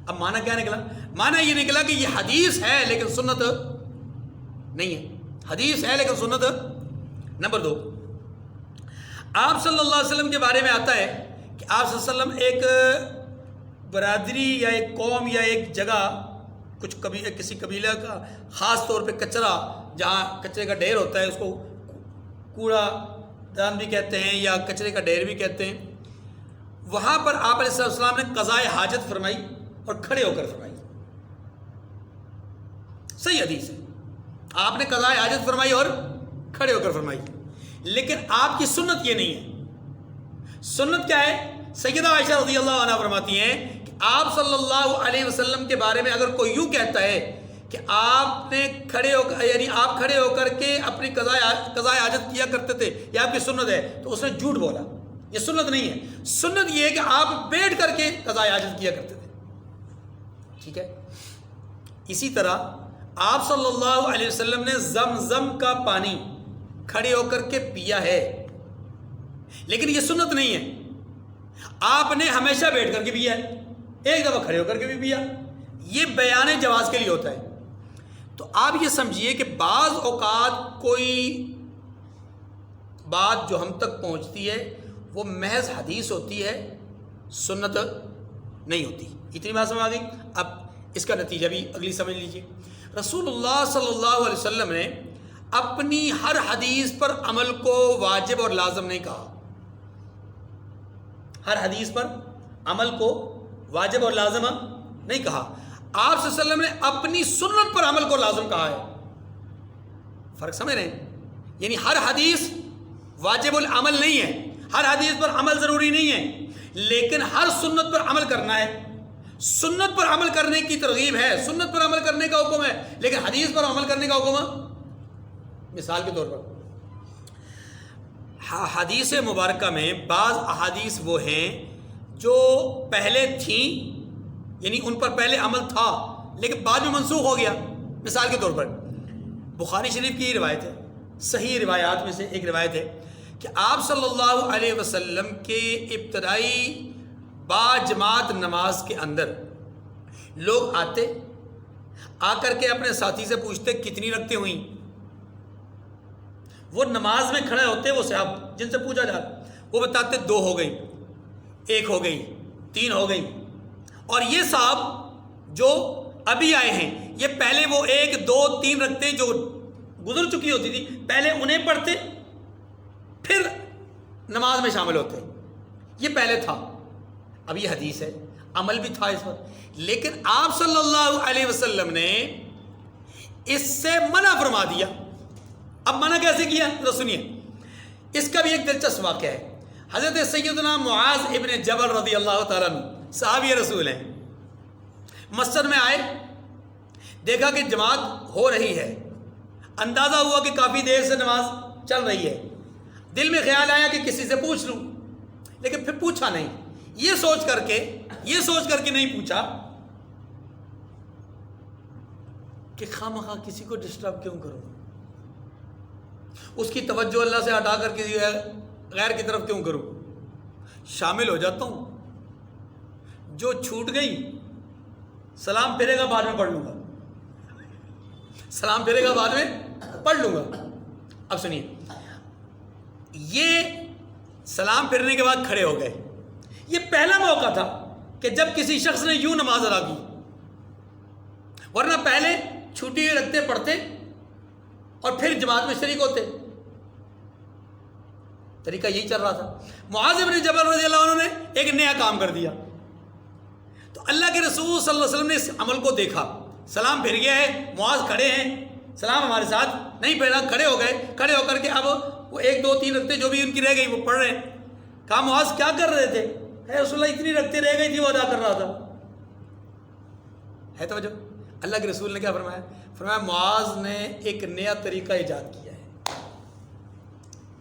اب معنی کیا نکلا؟ معنی یہ نکلا کہ یہ حدیث ہے لیکن سنت نہیں ہے. حدیث ہے لیکن سنت. نمبر دو, آپ صلی اللہ علیہ وسلم کے بارے میں آتا ہے کہ آپ صلی اللہ علیہ وسلم ایک برادری یا ایک قوم یا ایک جگہ, کچھ کسی قبیلہ کا خاص طور پہ کچرا, جہاں کچرے کا ڈھیر ہوتا ہے اس کو کوڑا دان بھی کہتے ہیں یا کچرے کا ڈھیر بھی کہتے ہیں, وہاں پر آپ علیہ السلام نے قضائے حاجت فرمائی اور کھڑے ہو کر فرمائی. صحیح حدیث ہے, آپ نے قضائے حاجت فرمائی اور کھڑے ہو کر فرمائی. لیکن آپ کی سنت یہ نہیں ہے. سنت کیا ہے؟ سیدہ عائشہ رضی اللہ عنہ فرماتی ہیں کہ آپ صلی اللہ علیہ وسلم کے بارے میں اگر کوئی یوں کہتا ہے کہ آپ نے کھڑے ہو کر, یعنی آپ کھڑے ہو کر کے اپنی قضائے حاجت کیا کرتے تھے, یہ آپ کی سنت ہے, تو اس نے جھوٹ بولا. یہ سنت نہیں ہے. سنت یہ ہے کہ آپ بیٹھ کر کے قضائے حاجت کیا کرتے تھے. ٹھیک ہے. اسی طرح آپ صلی اللہ علیہ وسلم نے زمزم کا پانی کھڑے ہو کر کے پیا ہے، لیکن یہ سنت نہیں ہے. آپ نے ہمیشہ بیٹھ کر کے پیا ہے، ایک دفعہ کھڑے ہو کر کے بھی پیا. یہ بیان جواز کے لیے ہوتا ہے. تو آپ یہ سمجھیے کہ بعض اوقات کوئی بات جو ہم تک پہنچتی ہے وہ محض حدیث ہوتی ہے، سنت نہیں ہوتی. اتنی بات سمجھ آ گئی. اب اس کا نتیجہ بھی اگلی سمجھ لیجیے. رسول اللہ صلی اللہ علیہ وسلم نے اپنی ہر حدیث پر عمل کو واجب اور لازم نہیں کہا. ہر حدیث پر عمل کو واجب اور لازم نہیں کہا. آپ صلی اللہ علیہ وسلم نے اپنی سنت پر عمل کو لازم کہا ہے. فرق سمجھ رہے ہیں؟ یعنی ہر حدیث واجب العمل نہیں ہے، ہر حدیث پر عمل ضروری نہیں ہے، لیکن ہر سنت پر عمل کرنا ہے. سنت پر عمل کرنے کی ترغیب ہے، سنت پر عمل کرنے کا حکم ہے، لیکن حدیث پر عمل کرنے کا حکم ہے. مثال کے طور پر حدیث مبارکہ میں بعض احادیث وہ ہیں جو پہلے تھیں، یعنی ان پر پہلے عمل تھا لیکن بعد میں منسوخ ہو گیا. مثال کے طور پر بخاری شریف کی روایت ہے، صحیح روایات میں سے ایک روایت ہے کہ آپ صلی اللہ علیہ وسلم کے ابتدائی با جماعت نماز کے اندر لوگ آتے، آ کر کے اپنے ساتھی سے پوچھتے کتنی رکعتیں ہوئیں. وہ نماز میں کھڑے ہوتے، وہ صحابہ جن سے پوچھا جاتا وہ بتاتے 2 ہو گئی، 1 ہو گئی، 3 ہو گئی. اور یہ صاحب جو ابھی آئے ہیں یہ پہلے وہ 1 2 3 رکعتیں جو گزر چکی ہوتی تھی پہلے انہیں پڑھتے پھر نماز میں شامل ہوتے. یہ پہلے تھا. اب یہ حدیث ہے، عمل بھی تھا اس پر، لیکن آپ صلی اللہ علیہ وسلم نے اس سے منع فرما دیا. اب منع کیسے کیا تو سنیے. اس کا بھی ایک دلچسپ واقعہ ہے. حضرت سیدنا معاذ ابن جبل رضی اللہ تعالیٰ عنہ صحابی رسول ہیں، مسجد میں آئے، دیکھا کہ جماعت ہو رہی ہے، اندازہ ہوا کہ کافی دیر سے نماز چل رہی ہے. دل میں خیال آیا کہ کسی سے پوچھ لوں، لیکن پھر پوچھا نہیں. یہ سوچ کر کے نہیں پوچھا کہ خواہ کسی کو ڈسٹرب کیوں کروں، اس کی توجہ اللہ سے ہٹا کر کے غیر کی طرف کیوں کروں. شامل ہو جاتا ہوں، جو چھوٹ گئی سلام پھرے گا بعد میں پڑھ لوں گا، سلام پھرے گا بعد میں پڑھ لوں گا. اب سنیے، یہ سلام پھرنے کے بعد کھڑے ہو گئے. یہ پہلا موقع تھا کہ جب کسی شخص نے یوں نماز ادا کی، ورنہ پہلے چھوٹی ہوئی رکھتے پڑھتے اور پھر جماعت میں شریک ہوتے. طریقہ یہی چل رہا تھا. معاذ بن جبل رضی اللہ عنہ نے ایک نیا کام کر دیا. تو اللہ کے رسول صلی اللہ علیہ وسلم نے اس عمل کو دیکھا، سلام پھر گیا ہے، معاذ کھڑے ہیں، سلام ہمارے ساتھ نہیں پھیرا، کھڑے ہو گئے. کھڑے ہو کر کے اب وہ 1 2 3 رکھتے جو بھی ان کی رہ گئی وہ پڑھ رہے ہیں. کہا معاذ کیا کر رہے تھے؟ اے رسول اللہ اتنی رکھتے رہ گئی تھی وہ ادا کر رہا تھا. ہے توجہ؟ اللہ کے رسول نے کیا فرمایا؟ فرمایا معاذ نے ایک نیا طریقہ ایجاد کیا ہے.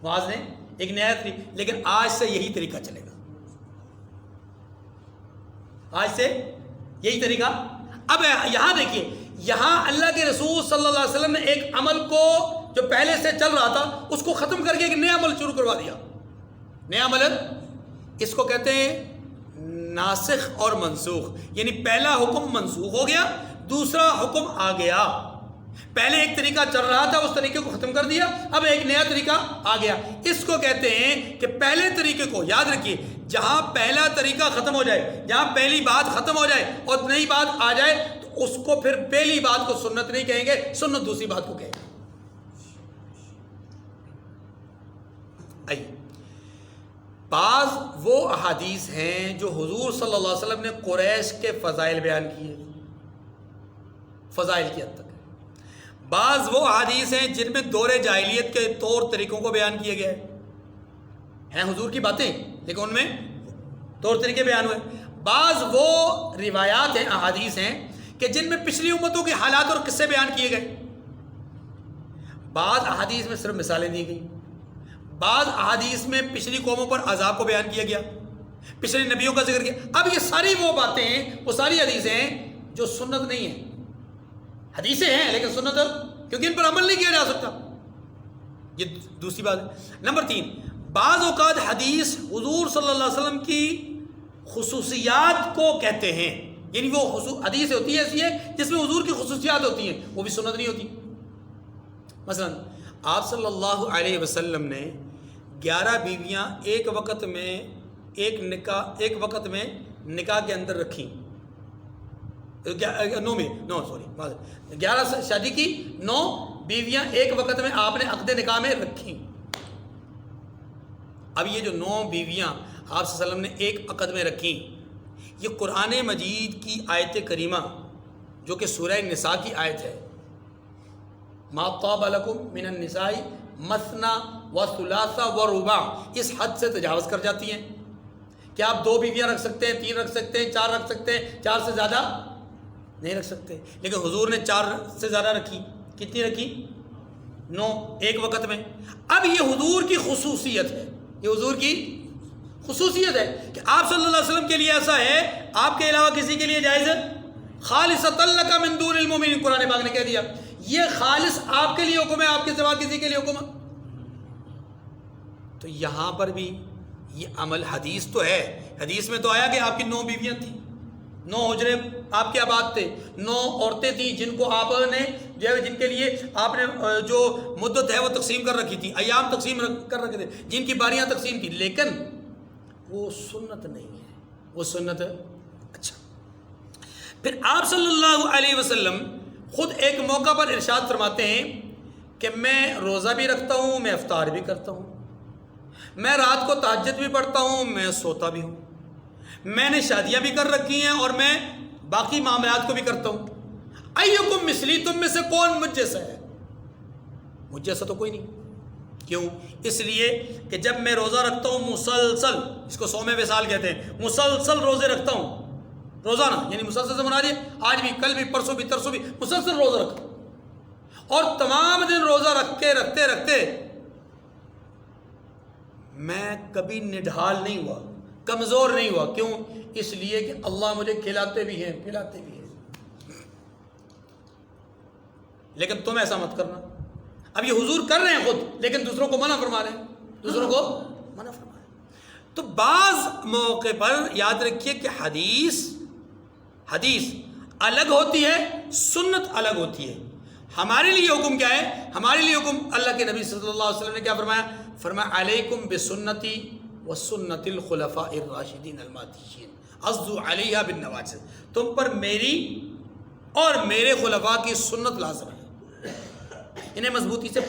معاذ نے ایک نیا طریقہ، لیکن آج سے یہی طریقہ چلے گا. آج سے یہی طریقہ. اب یہاں دیکھیے، یہاں اللہ کے رسول صلی اللہ علیہ وسلم نے ایک عمل کو جو پہلے سے چل رہا تھا اس کو ختم کر کے ایک نیا عمل شروع کروا دیا. نیا عمل اس کو کہتے ہیں ناسخ اور منسوخ. یعنی پہلا حکم منسوخ ہو گیا، دوسرا حکم آ گیا. پہلے ایک طریقہ چل رہا تھا، اس طریقے کو ختم کر دیا، اب ایک نیا طریقہ آ گیا. اس کو کہتے ہیں کہ پہلے طریقے کو یاد رکھیے، جہاں پہلا طریقہ ختم ہو جائے، جہاں پہلی بات ختم ہو جائے اور نئی بات آ جائے تو اس کو پھر پہلی بات کو سنت نہیں کہیں گے، سنت دوسری بات کو کہیں گے. آئیے، بعض وہ احادیث ہیں جو حضور صلی اللہ علیہ وسلم نے قریش کے فضائل بیان کیے، فضائل کی حد تک. بعض وہ احادیث ہیں جن میں دور جاہلیت کے طور طریقوں کو بیان کیے گئے ہیں، حضور کی باتیں لیکن ان میں طور طریقے بیان ہوئے. بعض وہ روایات ہیں، احادیث ہیں کہ جن میں پچھلی امتوں کے حالات اور قصے بیان کیے گئے. بعض احادیث میں صرف مثالیں دی گئی، بعض احادیث میں پچھلی قوموں پر عذاب کو بیان کیا گیا، پچھلے نبیوں کا ذکر کیا. اب یہ ساری وہ باتیں، وہ ساری حدیثیں جو سنت نہیں ہے. حدیثیں ہیں لیکن سنت، کیونکہ ان پر عمل نہیں کیا جا سکتا. یہ دوسری بات ہے. نمبر 3، بعض اوقات حدیث حضور صلی اللہ علیہ وسلم کی خصوصیات کو کہتے ہیں، یعنی وہ حدیث ہوتی ہے ایسی ہے جس میں حضور کی خصوصیات ہوتی ہیں، وہ بھی سنت نہیں ہوتی. مثلا آپ صلی اللہ علیہ وسلم نے 11 بیویاں ایک وقت میں نکاح کے اندر رکھیں. 11 شادی کی، 9 بیویاں ایک وقت میں آپ نے عقد نکاح میں رکھیں. اب یہ جو 9 بیویاں آپ صلی اللہ علیہ وسلم نے ایک عقد میں رکھیں، یہ قرآن مجید کی آیت کریمہ جو کہ سورہ نساء کی آیت ہے، ما طاب لکم من النساء مثنی وثلاث ورباع، اس حد سے تجاوز کر جاتی ہیں کہ آپ 2 بیویاں رکھ سکتے ہیں، 3 رکھ سکتے ہیں، 4 رکھ سکتے ہیں، 4 سے زیادہ نہیں رکھ سکتے. لیکن حضور نے 4 سے زیادہ رکھی. کتنی رکھی؟ 9 ایک وقت میں. اب یہ حضور کی خصوصیت ہے، یہ حضور کی خصوصیت ہے کہ آپ صلی اللہ علیہ وسلم کے لیے ایسا ہے، آپ کے علاوہ کسی کے لیے جائز ہے. خالصۃ لک من دون المؤمنین، قرآن پاک نے کہہ دیا یہ خالص آپ کے لیے حکم ہے، آپ کے سوا کسی کے لیے حکم ہے. تو یہاں پر بھی یہ عمل حدیث تو ہے، حدیث میں تو آیا کہ آپ کی 9 بیویاں تھیں، 9 حجرے آپ کے آباد تھے، 9 عورتیں تھیں جن کو آپ نے جن کے لیے آپ نے جو مدت ہے وہ تقسیم کر رکھی تھی، ایام تقسیم کر رکھے تھے، جن کی باریاں تقسیم تھی. لیکن وہ سنت نہیں ہے، وہ سنت. اچھا، پھر آپ صلی اللہ علیہ وسلم خود ایک موقع پر ارشاد فرماتے ہیں کہ میں روزہ بھی رکھتا ہوں، میں افطار بھی کرتا ہوں، میں رات کو تہجد بھی پڑھتا ہوں، میں سوتا بھی ہوں، میں نے شادیاں بھی کر رکھی ہیں اور میں باقی معاملات کو بھی کرتا ہوں. ایکم مثلی، تم میں سے کون مجھ جیسا ہے؟ مجھ جیسا تو کوئی نہیں. کیوں؟ اس لیے کہ جب میں روزہ رکھتا ہوں مسلسل، اس کو 100 وصال کہتے ہیں، مسلسل روزے رکھتا ہوں، روزانہ، یعنی مسلسل سے مراد ہے آج بھی، کل بھی، پرسوں بھی، ترسوں بھی مسلسل روزہ رکھتا ہوں. اور تمام دن روزہ رکھتے میں کبھی نڈھال نہیں ہوا، کمزور نہیں ہوا. کیوں؟ اس لیے کہ اللہ مجھے کھلاتے بھی ہیں پلاتے بھی ہیں. لیکن تم ایسا مت کرنا. اب یہ حضور کر رہے ہیں خود، لیکن دوسروں کو منع فرما رہے ہیں، دوسروں کو منع فرما رہے ہیں. تو بعض موقع پر یاد رکھیے کہ حدیث الگ ہوتی ہے، سنت الگ ہوتی ہے. ہمارے لیے حکم کیا ہے؟ ہمارے لیے حکم اللہ کے نبی صلی اللہ علیہ وسلم نے کیا فرمایا؟ فرمایا علیکم بسنتی وسنت الخلفاء الراشدین المہدیین عضوا علیہا بالنواجذ، تم پر میری اور میرے خلفاء کی سنت لازم ہے، انہیں مضبوطی سے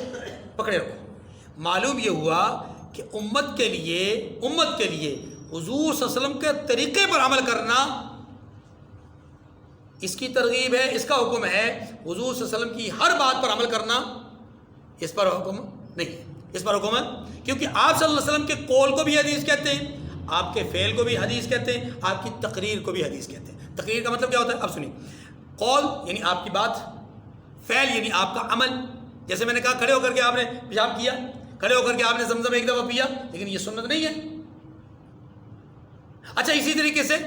پکڑے رکھو. معلوم یہ ہوا کہ امت کے لیے حضور صلی اللہ علیہ وسلم کے طریقے پر عمل کرنا اس کی ترغیب ہے، اس کا حکم ہے. حضور صلی اللہ علیہ وسلم کی ہر بات پر عمل کرنا اس پر حکم نہیں ہے، اس پر حکم ہے. کیونکہ آپ صلی اللہ علیہ وسلم کے قول کو بھی حدیث کہتے ہیں، آپ کے فعل کو بھی حدیث کہتے ہیں، آپ کی تقریر کو بھی حدیث کہتے ہیں. تقریر کا مطلب کیا ہوتا ہے؟ اب سنیے. قول یعنی آپ کی بات، فعل یعنی آپ کا عمل. جیسے میں نے کہا کھڑے ہو کر کے آپ نے پیشاب کیا، کھڑے ہو کر کے آپ نے زمزم ایک دفعہ پیا، لیکن یہ سنت نہیں ہے. اچھا، اسی طریقے سے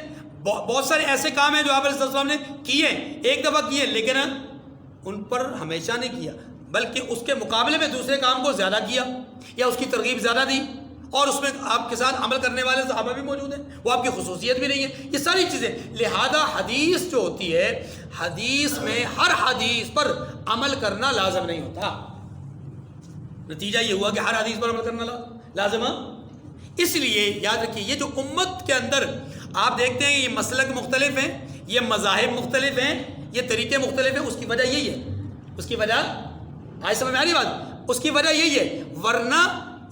بہت سارے ایسے کام ہیں جو آپ علیہ السلام نے کیے، ایک دفعہ کیے، لیکن ان پر ہمیشہ نہیں کیا، بلکہ اس کے مقابلے میں دوسرے کام کو زیادہ کیا یا اس کی ترغیب زیادہ دی، اور اس میں آپ کے ساتھ عمل کرنے والے صحابہ بھی موجود ہیں، وہ آپ کی خصوصیت بھی نہیں ہے. یہ ساری چیزیں، لہذا حدیث جو ہوتی ہے، حدیث میں ہر حدیث پر عمل کرنا لازم نہیں ہوتا. نتیجہ یہ ہوا کہ ہر حدیث پر عمل کرنا لازم ہے. اس لیے یاد رکھیے، یہ جو امت کے اندر آپ دیکھتے ہیں یہ مسلک مختلف ہیں، یہ مذاہب مختلف ہیں، یہ طریقے مختلف ہیں، اس کی وجہ یہی ہے. اس کی وجہ آج سمجھ میں آ رہی بات؟ اس کی وجہ یہی ہے، ورنہ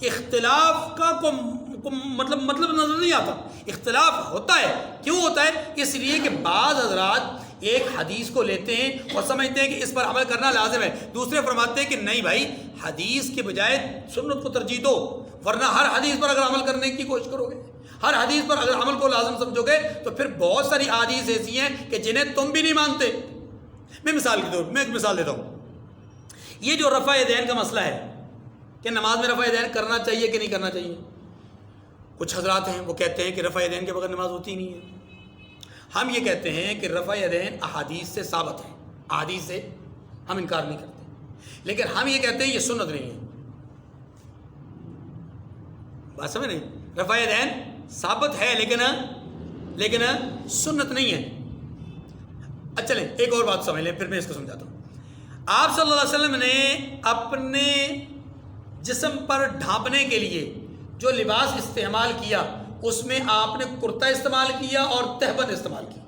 اختلاف کا مطلب نظر نہیں آتا. اختلاف ہوتا ہے، کیوں ہوتا ہے؟ اس لیے کہ بعض حضرات ایک حدیث کو لیتے ہیں اور سمجھتے ہیں کہ اس پر عمل کرنا لازم ہے، دوسرے فرماتے ہیں کہ نہیں بھائی، حدیث کے بجائے سنت کو ترجیح دو، ورنہ ہر حدیث پر اگر عمل کرنے کی کوشش کرو گے، ہر حدیث پر اگر عمل کو لازم سمجھو گے، تو پھر بہت ساری احادیث ایسی ہیں کہ جنہیں تم بھی نہیں مانتے. میں ایک مثال دیتا ہوں. یہ جو رفع یدین کا مسئلہ ہے کہ نماز میں رفع یدین کرنا چاہیے کہ نہیں کرنا چاہیے، کچھ حضرات ہیں وہ کہتے ہیں کہ رفع یدین کے بغیر نماز ہوتی نہیں ہے. ہم یہ کہتے ہیں کہ رفع یدین احادیث سے ثابت ہے، احادیث سے ہم انکار نہیں کرتے، لیکن ہم یہ کہتے ہیں یہ سنت نہیں ہے۔ بات سمجھ نہیں؟ رفع یدین ثابت ہے لیکن سنت نہیں ہے۔ اچھا چلیں ایک اور بات سمجھ لیں، پھر میں اس کو سمجھاتا ہوں۔ آپ صلی اللہ علیہ وسلم نے اپنے جسم پر ڈھانپنے کے لیے جو لباس استعمال کیا اس میں آپ ne کرتا استعمال کیا اور تہبند استعمال کی۔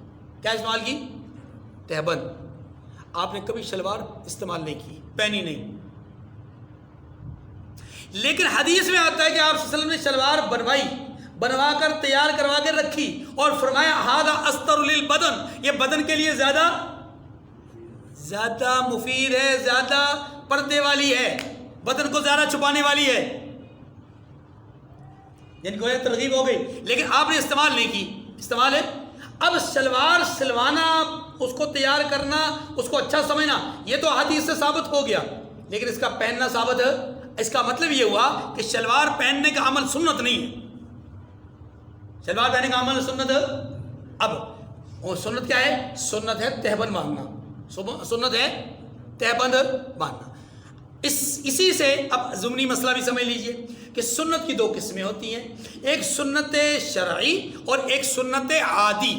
کیا استعمال کی؟ تہبند۔ آپ نے کبھی شلوار استعمال نہیں کی، پہنی نہیں۔ لیکن حدیث میں آتا ہے کہ آپ صلی اللہ علیہ وسلم نے شلوار بنوا کر تیار کروا کے رکھی اور فرمایا ھذا استر للبدن، یہ بدن کے لیے زیادہ مفید ہے، زیادہ پردے والی ہے، بدن کو زیادہ چھپانے والی ہے، یعنی گویا ترغیب ہو گئی، لیکن آپ نے استعمال نہیں کی۔ استعمال ہے اب شلوار سلوانا، اس کو تیار کرنا، اس کو اچھا سمجھنا، یہ تو حدیث سے ثابت ہو گیا، لیکن اس کا پہننا ثابت ہے۔ اس کا مطلب یہ ہوا کہ شلوار پہننے کا عمل سنت نہیں ہے، شلوار پہننے کا عمل سنت ہے۔ اب وہ سنت کیا ہے؟ سنت ہے تہبند باندھنا، سنت ہے تہبند باندھنا۔ اسی سے اب ضمنی مسئلہ بھی سمجھ لیجئے کہ سنت کی دو قسمیں ہوتی ہیں، ایک سنت شرعی اور ایک سنت عادی،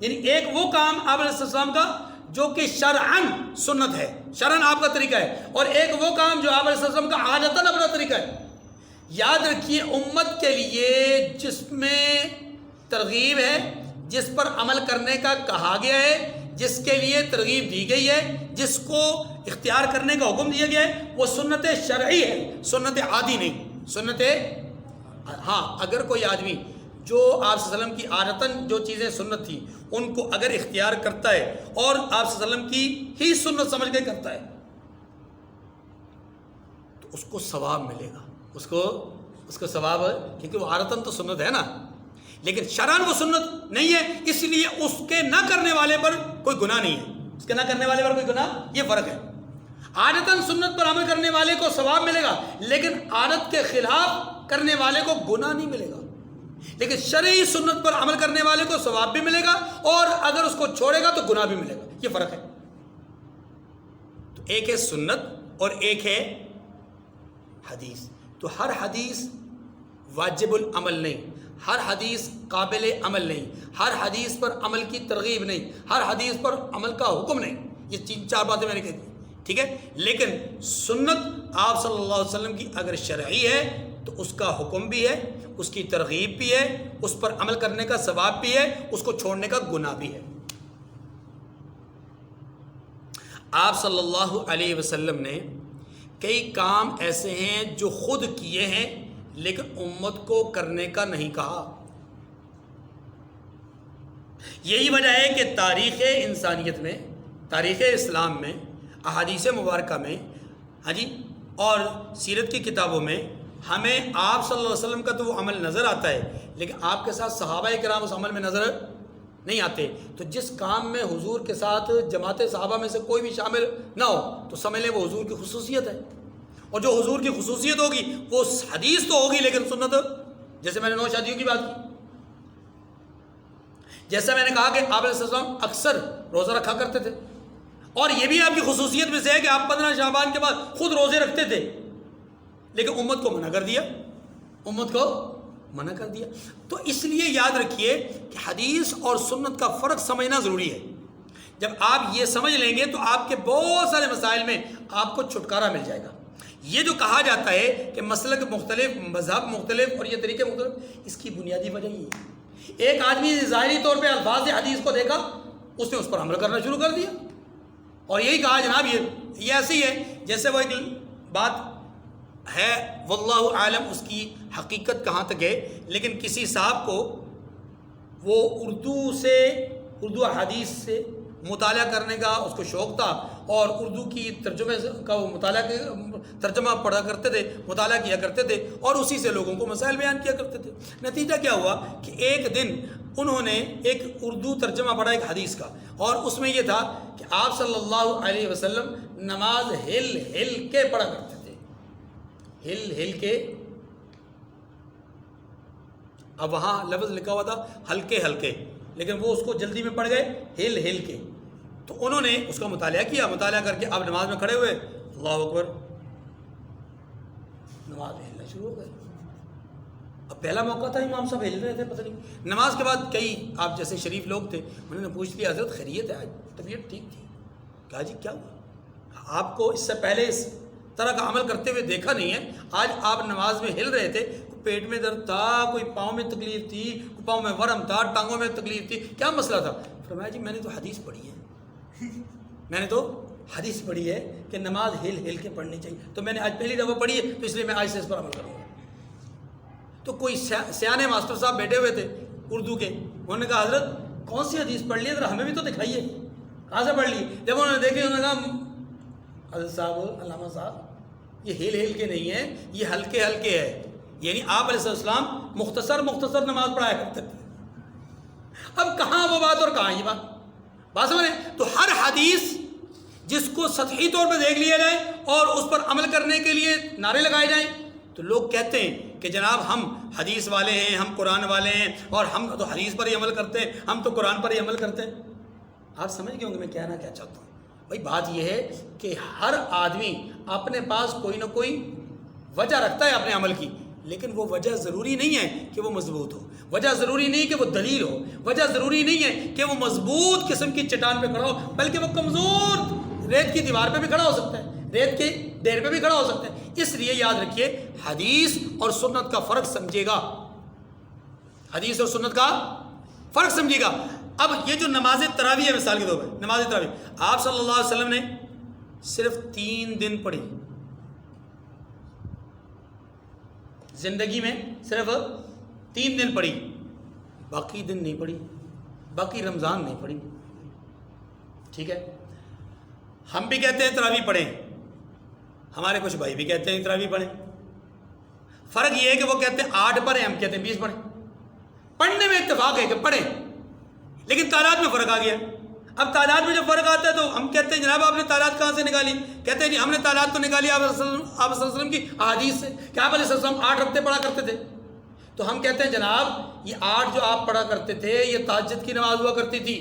یعنی ایک وہ کام آپ علیہ السلام کا جو کہ شرعاً سنت ہے، شرعاً آپ کا طریقہ ہے، اور ایک وہ کام جو آپ علیہ السلام کا عادتاً اپنا طریقہ ہے۔ یاد رکھیے امت کے لیے جس میں ترغیب ہے، جس پر عمل کرنے کا کہا گیا ہے، جس کے لیے ترغیب دی گئی ہے، جس کو اختیار کرنے کا حکم دیا گیا ہے، وہ سنت شرعی ہے، سنت عادی نہیں۔ سنت ہاں اگر کوئی آدمی جو آپ صلی اللہ علیہ وسلم کی عادتاً جو چیزیں سنت تھیں ان کو اگر اختیار کرتا ہے اور آپ صلی اللہ علیہ وسلم کی ہی سنت سمجھ کے کرتا ہے تو اس کو ثواب ملے گا، اس کو ثواب ہے، کیونکہ وہ عادتاً تو سنت ہے نا، لیکن شرعاً وہ سنت نہیں ہے، اس لیے اس کے نہ کرنے والے پر کوئی گناہ نہیں ہے، اس کے نہ کرنے والے پر کوئی گناہ، یہ فرق ہے۔ عادتاً سنت پر عمل کرنے والے کو ثواب ملے گا، لیکن عادت کے خلاف کرنے والے کو گناہ نہیں ملے گا، لیکن شرعی سنت پر عمل کرنے والے کو ثواب بھی ملے گا اور اگر اس کو چھوڑے گا تو گناہ بھی ملے گا، یہ فرق ہے۔ تو ایک ہے سنت اور ایک ہے حدیث۔ تو ہر حدیث واجب العمل نہیں، ہر حدیث قابل عمل نہیں، ہر حدیث پر عمل کی ترغیب نہیں، ہر حدیث پر عمل کا حکم نہیں، یہ 3-4 باتیں میں نے کہہ دی، ٹھیک ہے۔ لیکن سنت آپ صلی اللہ علیہ وسلم کی اگر شرعی ہے تو اس کا حکم بھی ہے، اس کی ترغیب بھی ہے، اس پر عمل کرنے کا ثواب بھی ہے، اس کو چھوڑنے کا گناہ بھی ہے۔ آپ صلی اللہ علیہ وسلم نے کئی کام ایسے ہیں جو خود کیے ہیں لیکن امت کو کرنے کا نہیں کہا۔ یہی وجہ ہے کہ تاریخ انسانیت میں، تاریخ اسلام میں، احادیث مبارکہ میں، ہاں جی، اور سیرت کی کتابوں میں ہمیں آپ صلی اللہ علیہ وسلم کا تو وہ عمل نظر آتا ہے، لیکن آپ کے ساتھ صحابہ کرام اس عمل میں نظر نہیں آتے۔ تو جس کام میں حضور کے ساتھ جماعت صحابہ میں سے کوئی بھی شامل نہ ہو تو سمجھ لیں وہ حضور کی خصوصیت ہے، اور جو حضور کی خصوصیت ہوگی وہ حدیث تو ہوگی لیکن سنت، جیسے میں نے 9 شادیوں کی بات کی، جیسا میں نے کہا کہ آپ علیہ السلام اکثر روزہ رکھا کرتے تھے، اور یہ بھی آپ کی خصوصیت میں سے ہے کہ آپ 15 شعبان کے بعد خود روزے رکھتے تھے، لیکن امت کو منع کر دیا، امت کو منع کر دیا۔ تو اس لیے یاد رکھیے کہ حدیث اور سنت کا فرق سمجھنا ضروری ہے۔ جب آپ یہ سمجھ لیں گے تو آپ کے بہت سارے مسائل میں آپ کو چھٹکارا مل جائے گا۔ یہ جو کہا جاتا ہے کہ مسلک مختلف، مذہب مختلف اور یہ طریقے مختلف، اس کی بنیادی وجہ یہ ہے، ایک آدمی ظاہری طور پہ الفاظ حدیث کو دیکھا، اس نے اس پر عمل کرنا شروع کر دیا، اور یہی کہا جناب یہ ایسے ہی ہے جیسے وہ ایک بات ہے، واللہ عالم اس کی حقیقت کہاں تک ہے، لیکن کسی صاحب کو وہ اردو حدیث سے مطالعہ کرنے کا اس کو شوق تھا، اور اردو کی ترجمے کا وہ ترجمہ پڑھا کرتے تھے، مطالعہ کیا کرتے تھے، اور اسی سے لوگوں کو مسائل بیان کیا کرتے تھے۔ نتیجہ کیا ہوا کہ ایک دن انہوں نے ایک اردو ترجمہ پڑھا ایک حدیث کا، اور اس میں یہ تھا کہ آپ صلی اللہ علیہ وسلم نماز ہل ہل کے پڑھا کرتے تھے، ہل ہل کے۔ اب وہاں لفظ لکھا ہوا تھا ہلکے ہلکے، لیکن وہ اس کو جلدی میں پڑھ گئے ہل ہل کے. تو انہوں نے اس کا مطالعہ کیا, مطالعہ کر کے اب نماز میں کھڑے ہوئے, اللہ اکبر, نماز میں ہلنا شروع ہو گئے. اب پہلا موقع تھا, امام صاحب ہل رہے تھے, پتہ نہیں. نماز کے بعد کئی آپ جیسے شریف لوگ تھے, انہوں نے پوچھ لیا حضرت خیریت ہے, آج طبیعت ٹھیک تھی؟ کہا جی کیا ہوا؟ آپ کو اس سے پہلے اس طرح کا عمل کرتے ہوئے دیکھا نہیں ہے, آج آپ نماز میں ہل رہے تھے, کوئی پیٹ میں درد تھا, کوئی پاؤں میں تکلیف تھی, کوئی پاؤں میں ورم تھا, ٹانگوں میں تکلیف تھی, کیا مسئلہ تھا؟ فرمایا جی میں نے تو حدیث پڑھی ہے, میں نے تو حدیث پڑھی ہے کہ نماز ہل ہل کے پڑھنی چاہیے, تو میں نے آج پہلی دفعہ پڑھی ہے, تو اس لیے میں آج سے اس پر عمل کروں گا. تو کوئی سیانے ماسٹر صاحب بیٹھے ہوئے تھے اردو کے, انہوں نے کہا حضرت کون سی حدیث پڑھ لی ہے, ذرا ہمیں بھی تو دکھائیے, کہاں سے پڑھ لی؟ جب انہوں نے دیکھی, انہوں نے کہا حضرت صاحب, علامہ صاحب, یہ ہل ہل کے نہیں ہے, یہ ہلکے ہلکے ہے. یعنی آپ علیہ السلام مختصر مختصر نماز پڑھایا کرتے تھے. اب کہاں وہ بات اور کہاں یہ بات سمجھیں. تو ہر حدیث جس کو سطحی طور پہ دیکھ لیا جائے اور اس پر عمل کرنے کے لیے نعرے لگائے جائیں, تو لوگ کہتے ہیں کہ جناب ہم حدیث والے ہیں, ہم قرآن والے ہیں, اور ہم تو حدیث پر ہی عمل کرتے ہیں, ہم تو قرآن پر ہی عمل کرتے ہیں. آپ سمجھ گئے ہوں گے میں کہنا کیا چاہتا ہوں. بھائی بات یہ ہے کہ ہر آدمی اپنے پاس کوئی نہ کوئی وجہ رکھتا ہے اپنے عمل کی, لیکن وہ وجہ ضروری نہیں ہے کہ وہ مضبوط ہو, وجہ ضروری نہیں کہ وہ دلیل ہو, وجہ ضروری نہیں ہے کہ وہ مضبوط قسم کی چٹان پہ کھڑا ہو, بلکہ وہ کمزور ریت کی دیوار پہ بھی کھڑا ہو سکتا ہے, ریت کے ڈیر پہ بھی کھڑا ہو سکتا ہے. اس لیے یاد رکھیے حدیث اور سنت کا فرق سمجھے گا, حدیث اور سنت کا فرق سمجھے گا. اب یہ جو نماز تراویح ہے, مثال کے طور پہ نماز تراویح آپ صلی اللہ علیہ وسلم نے صرف 3 دن پڑھی, زندگی میں صرف 3 دن پڑھی, باقی دن نہیں پڑھی, باقی رمضان نہیں پڑھی. ٹھیک ہے, ہم بھی کہتے ہیں تراویح پڑھیں, ہمارے کچھ بھائی بھی کہتے ہیں تراویح پڑھیں. فرق یہ ہے کہ وہ کہتے ہیں 8 پڑھیں, ہم کہتے ہیں 20 پڑھیں. پڑھنے میں اتفاق ہے کہ پڑھیں, لیکن تعداد میں فرق آ گیا. اب تعداد میں جب فرق آتا ہے تو ہم کہتے ہیں جناب آپ نے تعداد کہاں سے نکالی؟ کہتے ہیں جی ہم نے تعداد تو نکالی آپ صلی اللہ علیہ وسلم کی احادیث سے کہ آپ علیہ السلام 8 ہفتے پڑھا کرتے تھے. تو ہم کہتے ہیں جناب یہ 8 جو آپ پڑھا کرتے تھے یہ تہجد کی نماز ہوا کرتی تھی,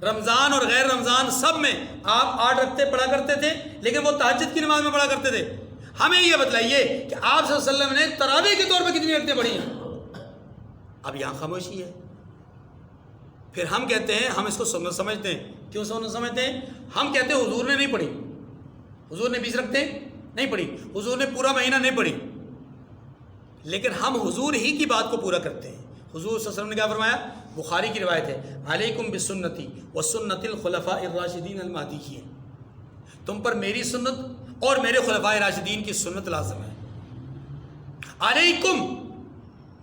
رمضان اور غیر رمضان سب میں آپ 8 رکعتیں پڑھا کرتے تھے, لیکن وہ تہجد کی نماز میں پڑھا کرتے تھے. ہمیں یہ بتلائیے کہ آپ صلی اللہ علیہ وسلم نے تراویح کے طور پہ کتنی رکعتیں پڑھی ہیں؟ اب یہاں خاموشی ہے. پھر ہم کہتے ہیں ہم اس کو سنت سمجھتے ہیں. کیوں سنت سمجھتے ہیں؟ ہم کہتے ہیں حضور نے نہیں پڑھی, حضور نے 20 رکعتیں نہیں پڑھی, حضور نے پورا مہینہ نہیں پڑھی, لیکن ہم حضور ہی کی بات کو پورا کرتے ہیں. حضور صلی اللہ علیہ وسلم نے کیا فرمایا؟ بخاری کی روایت ہے, علیکم بسنتی وسنت الخلفاء الراشدین المہدیین, تم پر میری سنت اور میرے خلفاء راشدین کی سنت لازم ہے. علیکم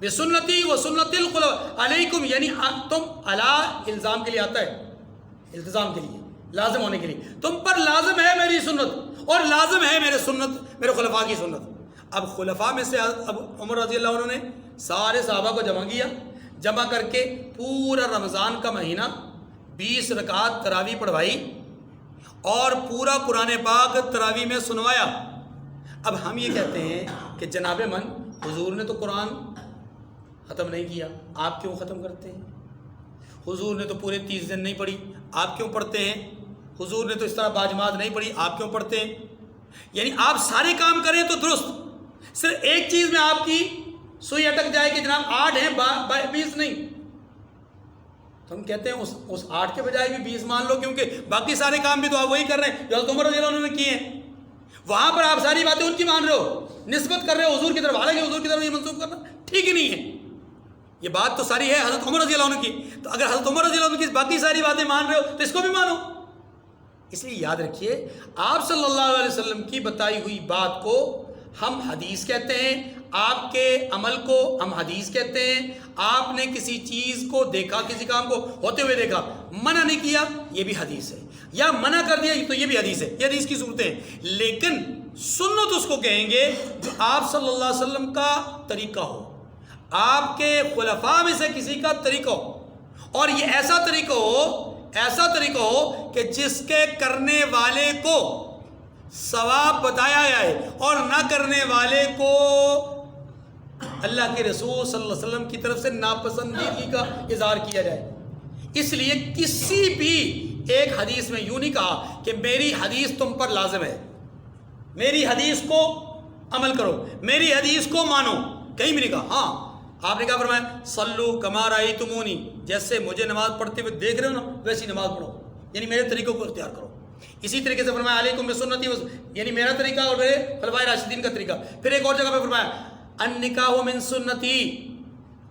بسنتی وسنت الخلفاء, علیکم یعنی تم علی الزام کے لیے آتا ہے, التزام کے لیے, لازم ہونے کے لیے, تم پر لازم ہے میری سنت اور لازم ہے میرے سنت میرے خلفاء کی سنت. اب خلفاء میں سے اب عمر رضی اللہ عنہ نے سارے صحابہ کو جمع کیا, جمع کر کے پورا رمضان کا مہینہ 20 رکعات تراویح پڑھوائی اور پورا قرآن پاک تراویح میں سنوایا. اب ہم یہ کہتے ہیں کہ جناب من حضور نے تو قرآن ختم نہیں کیا, آپ کیوں ختم کرتے ہیں؟ حضور نے تو پورے 30 دن نہیں پڑھی, آپ کیوں پڑھتے ہیں؟ حضور نے تو اس طرح باجماعت نہیں پڑھی, آپ کیوں پڑھتے ہیں؟ یعنی آپ سارے کام کریں تو درست, صرف ایک چیز میں آپ کی سوئی اٹک جائے کہ جناب 8 ہیں 20 نہیں, تو ہم کہتے ہیں اس 8 کے بجائے بھی 20 مان لو, کیونکہ باقی سارے کام بھی تو آپ وہی کر رہے ہیں جو حضرت عمر رضی اللہ عنہ نے کیے ہیں. وہاں پر آپ ساری باتیں ان کی مان رہے ہو, نسبت کر رہے ہو حضور کی طرف, حالانکہ حضور کی طرف یہ منسوخ کرنا ٹھیک ہی نہیں ہے. یہ بات تو ساری ہے حضرت عمر رضی اللہ عنہ کی, تو اگر حضرت عمر رضی اللہ عنہ کی باقی ساری باتیں مان رہے ہو تو اس کو بھی مانو. اس لیے یاد رکھیے آپ صلی اللہ علیہ وسلم کی بتائی ہوئی بات کو ہم حدیث کہتے ہیں, آپ کے عمل کو ہم حدیث کہتے ہیں. آپ نے کسی چیز کو دیکھا, کسی کام کو ہوتے ہوئے دیکھا, منع نہیں کیا, یہ بھی حدیث ہے, یا منع کر دیا تو یہ بھی حدیث ہے, یہ حدیث کی صورتیں ہیں. لیکن سنت اس کو کہیں گے جو آپ صلی اللہ علیہ وسلم کا طریقہ ہو, آپ کے خلفاء میں سے کسی کا طریقہ ہو, اور یہ ایسا طریقہ ہو کہ جس کے کرنے والے کو ثواب بتایا گیا ہے اور نہ کرنے والے کو اللہ کے رسول صلی اللہ علیہ وسلم کی طرف سے ناپسندیدگی کا اظہار کیا جائے. اس لیے کسی بھی ایک حدیث میں یوں نہیں کہا کہ میری حدیث تم پر لازم ہے، میری حدیث کو عمل کرو، میری حدیث کو مانو. کہیں بھی نہیں کہا. ہاں آپ نے کہا فرمایا صلو کما رأیتمونی، جیسے مجھے نماز پڑھتے ہوئے دیکھ رہے ہو نا ویسی نماز پڑھو، یعنی میرے طریقوں کو اختیار کرو. اسی طریقے سے فرمایا علیکم بسنتی، یعنی میرا طریقہ اور میرے خلفائے راشدین کا طریقہ. پھر ایک اور جگہ پہ فرمایا النکاح من سنتی،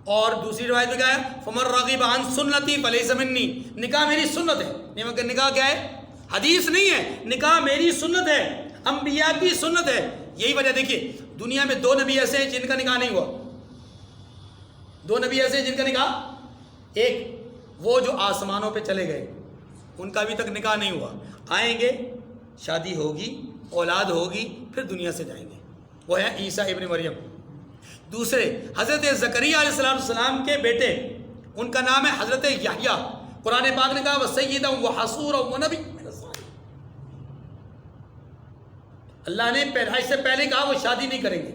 اور دوسری روایت میں کیا ہے فمن رغب عن سنتی فلیس منی، نکاح میری سنت ہے. نکاح کیا ہے؟ حدیث نہیں ہے، نکاح میری سنت ہے، انبیاء کی سنت ہے. یہی وجہ دیکھیے دنیا میں 2 نبی ایسے ہیں جن کا نکاح نہیں ہوا. 2 نبی ایسے ہیں جن کا نکاح، ایک وہ جو آسمانوں پہ چلے گئے ان کا ابھی تک نکاح نہیں ہوا، آئیں گے شادی ہوگی اولاد ہوگی پھر دنیا سے جائیں گے، وہ ہے عیسیٰ ابن مریم. دوسرے حضرت زکریا علیہ السلام کے بیٹے، ان کا نام ہے حضرت یحییٰ. قرآن پاک نے کہا وَسَیِّدًا وَحَصُورًا وَنَبِيًّا. اللہ نے پیدائش سے پہلے کہا وہ شادی نہیں کریں گے،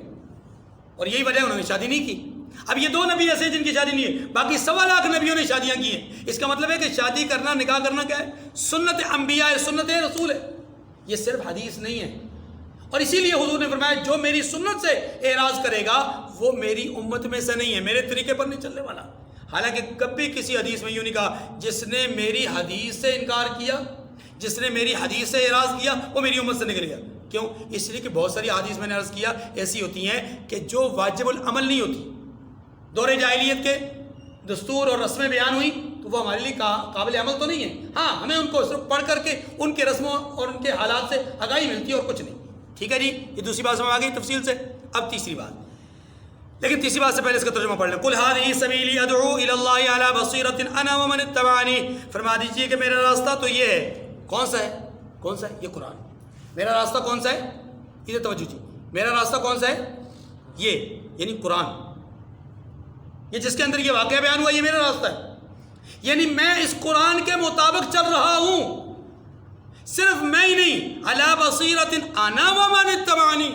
اور یہی وجہ انہوں نے شادی نہیں کی. اب یہ 2 نبی ایسے جن کی شادی نہیں ہے، باقی 1.25 لاکھ نبیوں نے شادیاں کی ہیں. اس کا مطلب ہے کہ شادی کرنا، نکاح کرنا کیا ہے؟ سنت انبیاء ہے، سنت رسول ہے. یہ صرف حدیث نہیں ہے. اور اسی لیے حضور نے فرمایا جو میری سنت سے اعراض کرے گا وہ میری امت میں سے نہیں ہے، میرے طریقے پر نہیں چلنے والا. حالانکہ کبھی کسی حدیث میں یوں نہیں کہا جس نے میری حدیث سے انکار کیا، جس نے میری حدیث سے اعراض کیا وہ میری امت سے نکل گیا. کیوں؟ اس لیے کہ بہت ساری حدیث میں نے عرض کیا ایسی ہوتی ہیں کہ جو واجب العمل نہیں ہوتی. دور جاہلیت کے دستور اور رسمیں بیان ہوئی تو وہ ہمارے لیے قابل عمل تو نہیں ہے. ہاں ہمیں ان کو صرف پڑھ کر کے ان کے رسموں اور ان کے حالات سے آگاہی ملتی ہے اور کچھ نہیں. ٹھیک ہے جی، یہ دوسری بات سمجھ آ گئی تفصیل سے. اب تیسری بات، لیکن تیسری بات سے پہلے اس کا ترجمہ پڑھ لیں. قل هذه سبیلی ادعو الی اللہ علی بصیرۃ انا ومن اتبعنی. فرما دیجئے کہ میرا راستہ تو یہ ہے. کون سا ہے؟ کون سا ہے؟ یہ قرآن. میرا راستہ کون سا ہے؟ ادھر توجہ جی. میرا راستہ کون سا ہے؟ یہ یعنی قرآن، یہ جس کے اندر یہ واقعہ بیان ہوا یہ میرا راستہ ہے. یعنی میں اس قرآن کے مطابق چل رہا ہوں. صرف میں ہی نہیں، علی بصیرۃ انا ومن اتبعنی،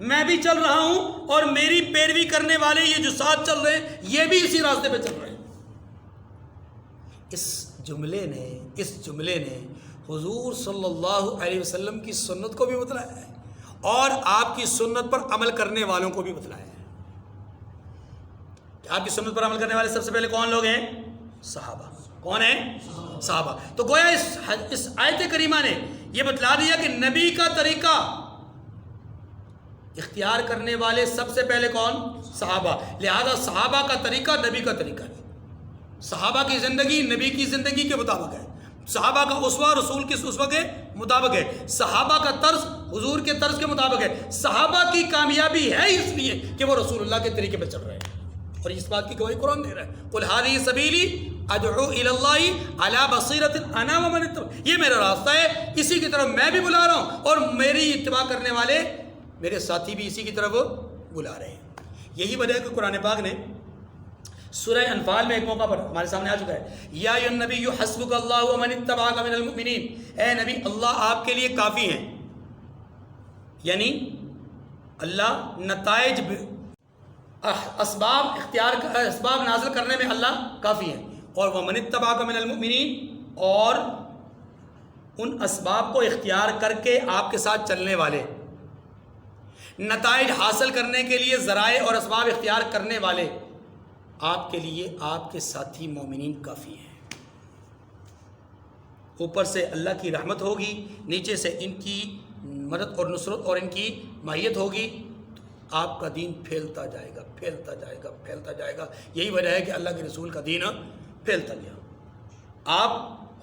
میں بھی چل رہا ہوں اور میری پیروی کرنے والے یہ جو ساتھ چل رہے ہیں یہ بھی اسی راستے پہ چل رہے ہیں. اس جملے نے حضور صلی اللہ علیہ وسلم کی سنت کو بھی بتلایا ہے اور آپ کی سنت پر عمل کرنے والوں کو بھی بتلایا ہے. آپ کی سنت پر عمل کرنے والے سب سے پہلے کون لوگ ہیں؟ صحابہ. کون ہیں؟ صحابہ. تو گویا اس آیت کریمہ نے یہ بتلا دیا کہ نبی کا طریقہ اختیار کرنے والے سب سے پہلے کون؟ صحابہ. لہذا صحابہ کا طریقہ نبی کا طریقہ ہے. صحابہ کی زندگی نبی کی زندگی کے مطابق ہے. صحابہ کا اسوہ رسول کے اسوہ کے مطابق ہے. صحابہ کا طرز حضور کے طرز کے مطابق ہے. صحابہ کی کامیابی ہے اس لیے کہ وہ رسول اللہ کے طریقے پہ چل رہے ہیں، اور اس بات کی گواہی قرآن دے رہا ہے. قل هذه سبیلی ادعو الی اللہ علی بصیرۃ انا ومن اتبعنی. یہ میرا راستہ ہے، اسی کی طرف میں بھی بلا رہا ہوں اور میری اتباع کرنے والے میرے ساتھی بھی اسی کی طرف بلا رہے ہیں. یہی وجہ ہے کہ قرآن پاک نے سورہ انفال میں ایک موقع پر ہمارے سامنے آ چکا ہے، یا ایھا النبی حسبک اللہ ومن اتبعک من المؤمنین. اے نبی اللہ آپ کے لیے کافی ہیں، یعنی اللہ نتائج اسباب نازل کرنے میں اللہ کافی ہے. اور ومن اتبعک من المؤمنین، اور ان اسباب کو اختیار کر کے آپ کے ساتھ چلنے والے، نتائج حاصل کرنے کے لیے ذرائع اور اسباب اختیار کرنے والے، آپ کے لیے آپ کے ساتھی مومنین کافی ہیں. اوپر سے اللہ کی رحمت ہوگی، نیچے سے ان کی مدد اور نصرت اور ان کی معیت ہوگی، تو آپ کا دین پھیلتا جائے گا، پھیلتا جائے گا، پھیلتا جائے گا. یہی وجہ ہے کہ اللہ کے رسول کا دین پھیلتا گیا. آپ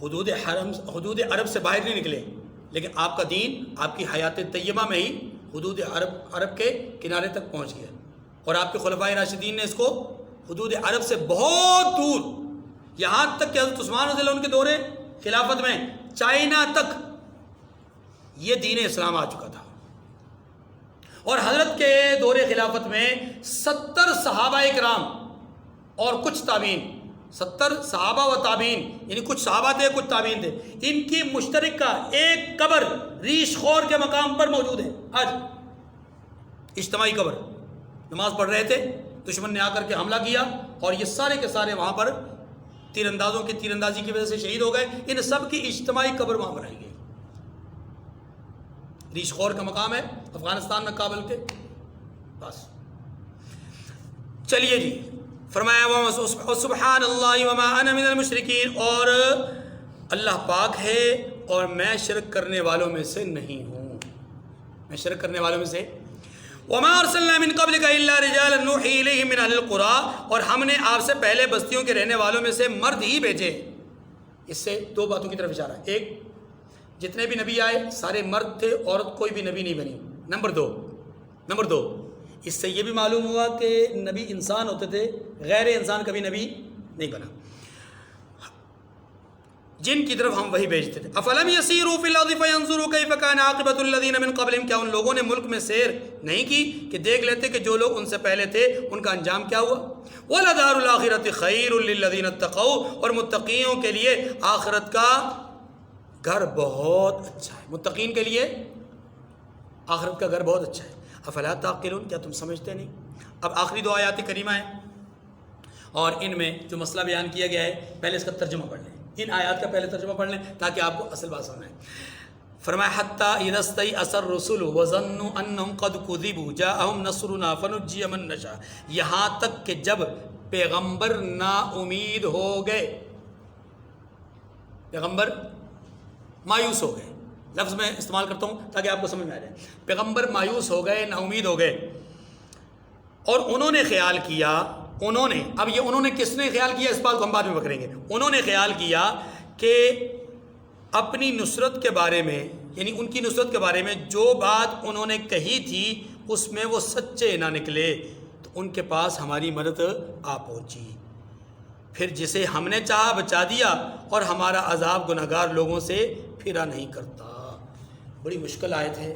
حدود عرب سے باہر نہیں نکلے، لیکن آپ کا دین آپ کی حیات طیبہ میں ہی حدود عرب کے کنارے تک پہنچ گیا. اور آپ کے خلفائے راشدین نے اس کو حدود عرب سے بہت دور، یہاں تک کہ حضرت عثمان رضی اللہ عنہ کے دور خلافت میں چائنا تک یہ دین اسلام آ چکا تھا. اور حضرت کے دور خلافت میں 70 صحابہ کرام اور کچھ تابعین، 70 صحابہ و تابعین، یعنی کچھ صحابہ تھے کچھ تابعین تھے، ان کی مشترکہ ایک قبر ریش خور کے مقام پر موجود ہے. آج اجتماعی قبر، نماز پڑھ رہے تھے دشمن نے آ کر کے حملہ کیا اور یہ سارے کے سارے وہاں پر تیر اندازوں کی تیر اندازی کی وجہ سے شہید ہو گئے. ان سب کی اجتماعی قبر وہاں بنائی گئی. ریش خور کا مقام ہے افغانستان میں، کابل کے. بس چلیے جی، فرمایا سبحان اللہ وما انا من المشرکین، اور اللہ پاک ہے اور میں شرک کرنے والوں میں سے نہیں ہوں. میں شرک کرنے والوں میں سے. وما ارسلنا من قبلک الا رجالا نوحی الیہم من اہل القری، اور ہم نے آپ سے پہلے بستیوں کے رہنے والوں میں سے مرد ہی بھیجے. اس سے دو باتوں کی طرف اشارہ ہے. ایک، جتنے بھی نبی آئے سارے مرد تھے، عورت کوئی بھی نبی نہیں بنی. نمبر دو اس سے یہ بھی معلوم ہوا کہ نبی انسان ہوتے تھے، غیر انسان کبھی نبی نہیں بنا. جن کی طرف ہم وہی بھیجتے تھے. افلم یسیروا فی الارض فینظروا کیف کان عاقبۃ الذین من قبلہم، کیا ان لوگوں نے ملک میں سیر نہیں کی کہ دیکھ لیتے کہ جو لوگ ان سے پہلے تھے ان کا انجام کیا ہوا. وَلَدَارُ الْآخِرَةِ خَيْرٌ لِّلَّذِينَ اتَّقَوْا، اور متقیوں کے لیے آخرت کا گھر بہت اچھا ہے. متقین کے لیے آخرت کا گھر بہت اچھا ہے. افلا تعقلون، کیا تم سمجھتے نہیں. اب آخری دو آیات کریمہ ہیں اور ان میں جو مسئلہ بیان کیا گیا ہے، پہلے اس کا ترجمہ پڑھ لیں. ان آیات کا پہلے ترجمہ پڑھ لیں تاکہ آپ کو اصل بات سمجھ آئے. فرمایا حتی اذا استیأس الرسل وظنوا انہم قد کذبوا جاءہم نصرنا فنجی من نشاء، یہاں تک کہ جب پیغمبر نا امید ہو گئے، پیغمبر مایوس ہو گئے. لفظ میں استعمال کرتا ہوں تاکہ آپ کو سمجھ میں آ جائے. پیغمبر مایوس ہو گئے، نا امید ہو گئے، اور انہوں نے خیال کیا، اب یہ انہوں نے کس نے خیال کیا، اس بات کو ہم بعد میں پکڑیں گے. انہوں نے خیال کیا کہ اپنی نصرت کے بارے میں، یعنی ان کی نصرت کے بارے میں جو بات انہوں نے کہی تھی اس میں وہ سچے نہ نکلے تو ان کے پاس ہماری مدد آ پہنچی. پھر جسے ہم نے چاہا بچا دیا اور ہمارا عذاب گناہگار لوگوں سے پھرا نہیں کرتا. بڑی مشکل آیت ہے،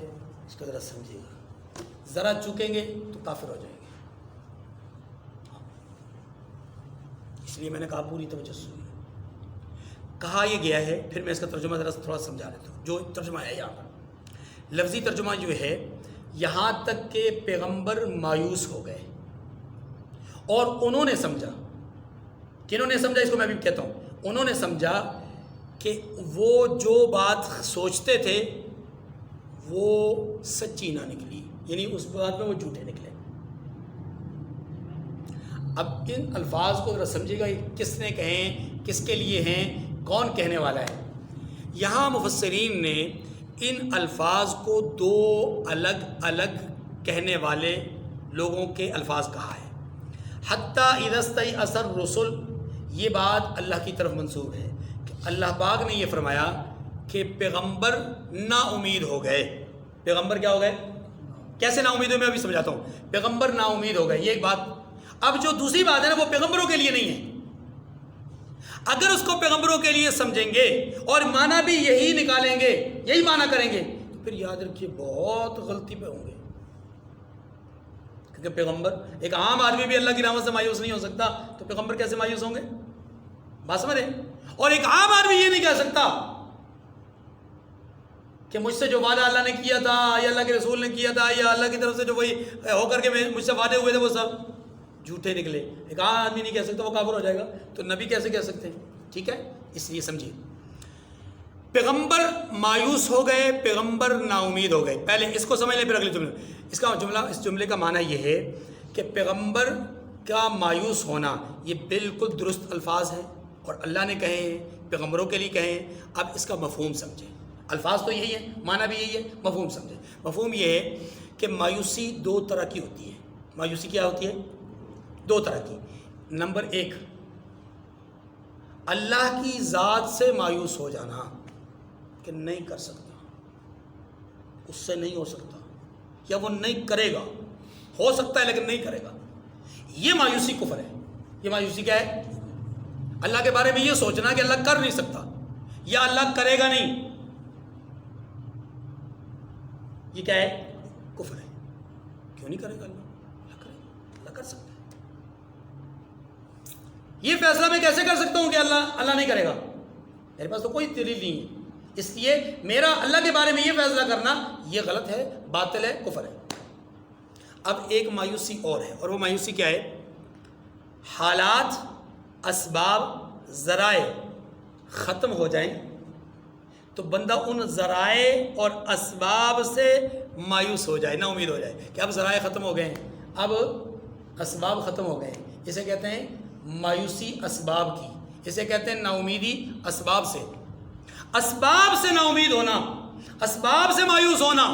اس کو ذرا سمجھیے گا. ذرا چوکیں گے تو کافر ہو جائیں گے. اس لیے میں نے کہا پوری توجہ سنیے. کہا یہ گیا ہے، پھر میں اس کا ترجمہ ذرا تھوڑا سمجھا دیتا ہوں. جو ترجمہ ہے یہاں پر لفظی ترجمہ جو ہے، یہاں تک کہ پیغمبر مایوس ہو گئے اور انہوں نے سمجھا. کنہوں نے سمجھا؟ اس کو میں بھی کہتا ہوں. انہوں نے سمجھا کہ وہ جو بات سوچتے تھے وہ سچی نہ نکلی، یعنی اس بات میں وہ جھوٹے نکلے. اب ان الفاظ کو ذرا سمجھیے گا، کس نے کہیں، کس کے لیے ہیں، کون کہنے والا ہے. یہاں مفسرین نے ان الفاظ کو دو الگ الگ کہنے والے لوگوں کے الفاظ کہا ہے. حتیٰ اذا استیأس الرسل، یہ بات اللہ کی طرف منسوب ہے کہ اللہ پاک نے یہ فرمایا کہ پیغمبر نا امید ہو گئے. پیغمبر کیا ہو گئے؟ کیسے نا امید ہوئے میں ابھی سمجھاتا ہوں. پیغمبر نا امید ہو گئے، یہ ایک بات. اب جو دوسری بات ہے نا، وہ پیغمبروں کے لیے نہیں ہے. اگر اس کو پیغمبروں کے لیے سمجھیں گے اور معنی بھی یہی نکالیں گے، یہی معنی کریں گے، تو پھر یاد رکھیے بہت غلطی پہ ہوں گے. کیونکہ پیغمبر، ایک عام آدمی بھی اللہ کی رحمت سے مایوس نہیں ہو سکتا، تو پیغمبر کیسے مایوس ہوں گے؟ بات سمجھ رہے؟ اور ایک عام آدمی یہ نہیں کہہ سکتا کہ مجھ سے جو وعدہ اللہ نے کیا تھا یا اللہ کے رسول نے کیا تھا یا اللہ کی طرف سے جو وہی ہو کر کے مجھ سے وعدے ہوئے تھے وہ سب جھوٹے نکلے. ایک عام آدمی نہیں کہہ سکتا، وہ کافر ہو جائے گا. تو نبی کیسے کہہ سکتے ہیں؟ ٹھیک ہے، اس لیے سمجھیے. پیغمبر مایوس ہو گئے، پیغمبر نا امید ہو گئے. پہلے اس کو سمجھ لیں، پھر اگلے جملہ. اس جملے کا معنی یہ ہے کہ پیغمبر کا مایوس ہونا یہ بالکل درست الفاظ ہیں اور اللہ نے کہے ہیں، پیغمبروں کے لیے کہے ہیں. اب اس کا مفہوم سمجھیں. الفاظ تو یہی ہے، معنی بھی یہی ہے، مفہوم سمجھیں. مفہوم یہ ہے کہ مایوسی دو طرح کی ہوتی ہے. مایوسی کیا ہوتی ہے؟ دو طرح کی. نمبر ایک، اللہ کی ذات سے مایوس ہو جانا کہ نہیں کر سکتا، اس سے نہیں ہو سکتا، یا وہ نہیں کرے گا. ہو سکتا ہے لیکن نہیں کرے گا. یہ مایوسی کفر ہے. یہ مایوسی کیا ہے؟ اللہ کے بارے میں یہ سوچنا کہ اللہ کر نہیں سکتا یا اللہ کرے گا نہیں. یہ کیا ہے؟ کفر ہے. کیوں نہیں کرے گا اللہ؟ اللہ کرے گا، اللہ کر سکتا ہے. یہ فیصلہ میں کیسے کر سکتا ہوں کہ اللہ نہیں کرے گا؟ میرے پاس تو کوئی دلیل نہیں ہے. اس لیے میرا اللہ کے بارے میں یہ فیصلہ کرنا یہ غلط ہے، باطل ہے، کفر ہے. اب ایک مایوسی اور ہے، اور وہ مایوسی کیا ہے؟ حالات، اسباب، ذرائع ختم ہو جائیں تو بندہ ان ذرائع اور اسباب سے مایوس ہو جائے، نا امید ہو جائے کہ اب ذرائع ختم ہو گئے ہیں، اب اسباب ختم ہو گئے ہیں. اسے کہتے ہیں مایوسی اسباب کی، اسے کہتے ہیں نا امیدی اسباب سے. اسباب سے نا امید ہونا، اسباب سے مایوس ہونا،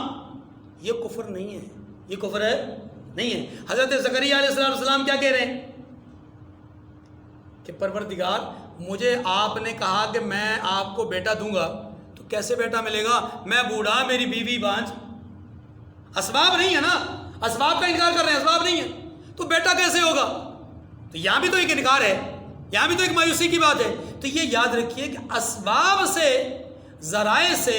یہ کفر نہیں ہے، یہ کفر ہے نہیں ہے. حضرت زکریا علیہ السلام کیا کہہ رہے ہیں کہ پروردگار مجھے آپ نے کہا کہ میں آپ کو بیٹا دوں گا، تو کیسے بیٹا ملے گا؟ میں بوڑھا، میری بیوی بانجھ. اسباب نہیں ہے نا، اسباب کا انکار کر رہے ہیں، اسباب نہیں ہے تو بیٹا کیسے ہوگا؟ تو یہاں بھی تو ایک انکار ہے، یہاں بھی تو ایک مایوسی کی بات ہے. تو یہ یاد رکھیے کہ اسباب سے، ذرائع سے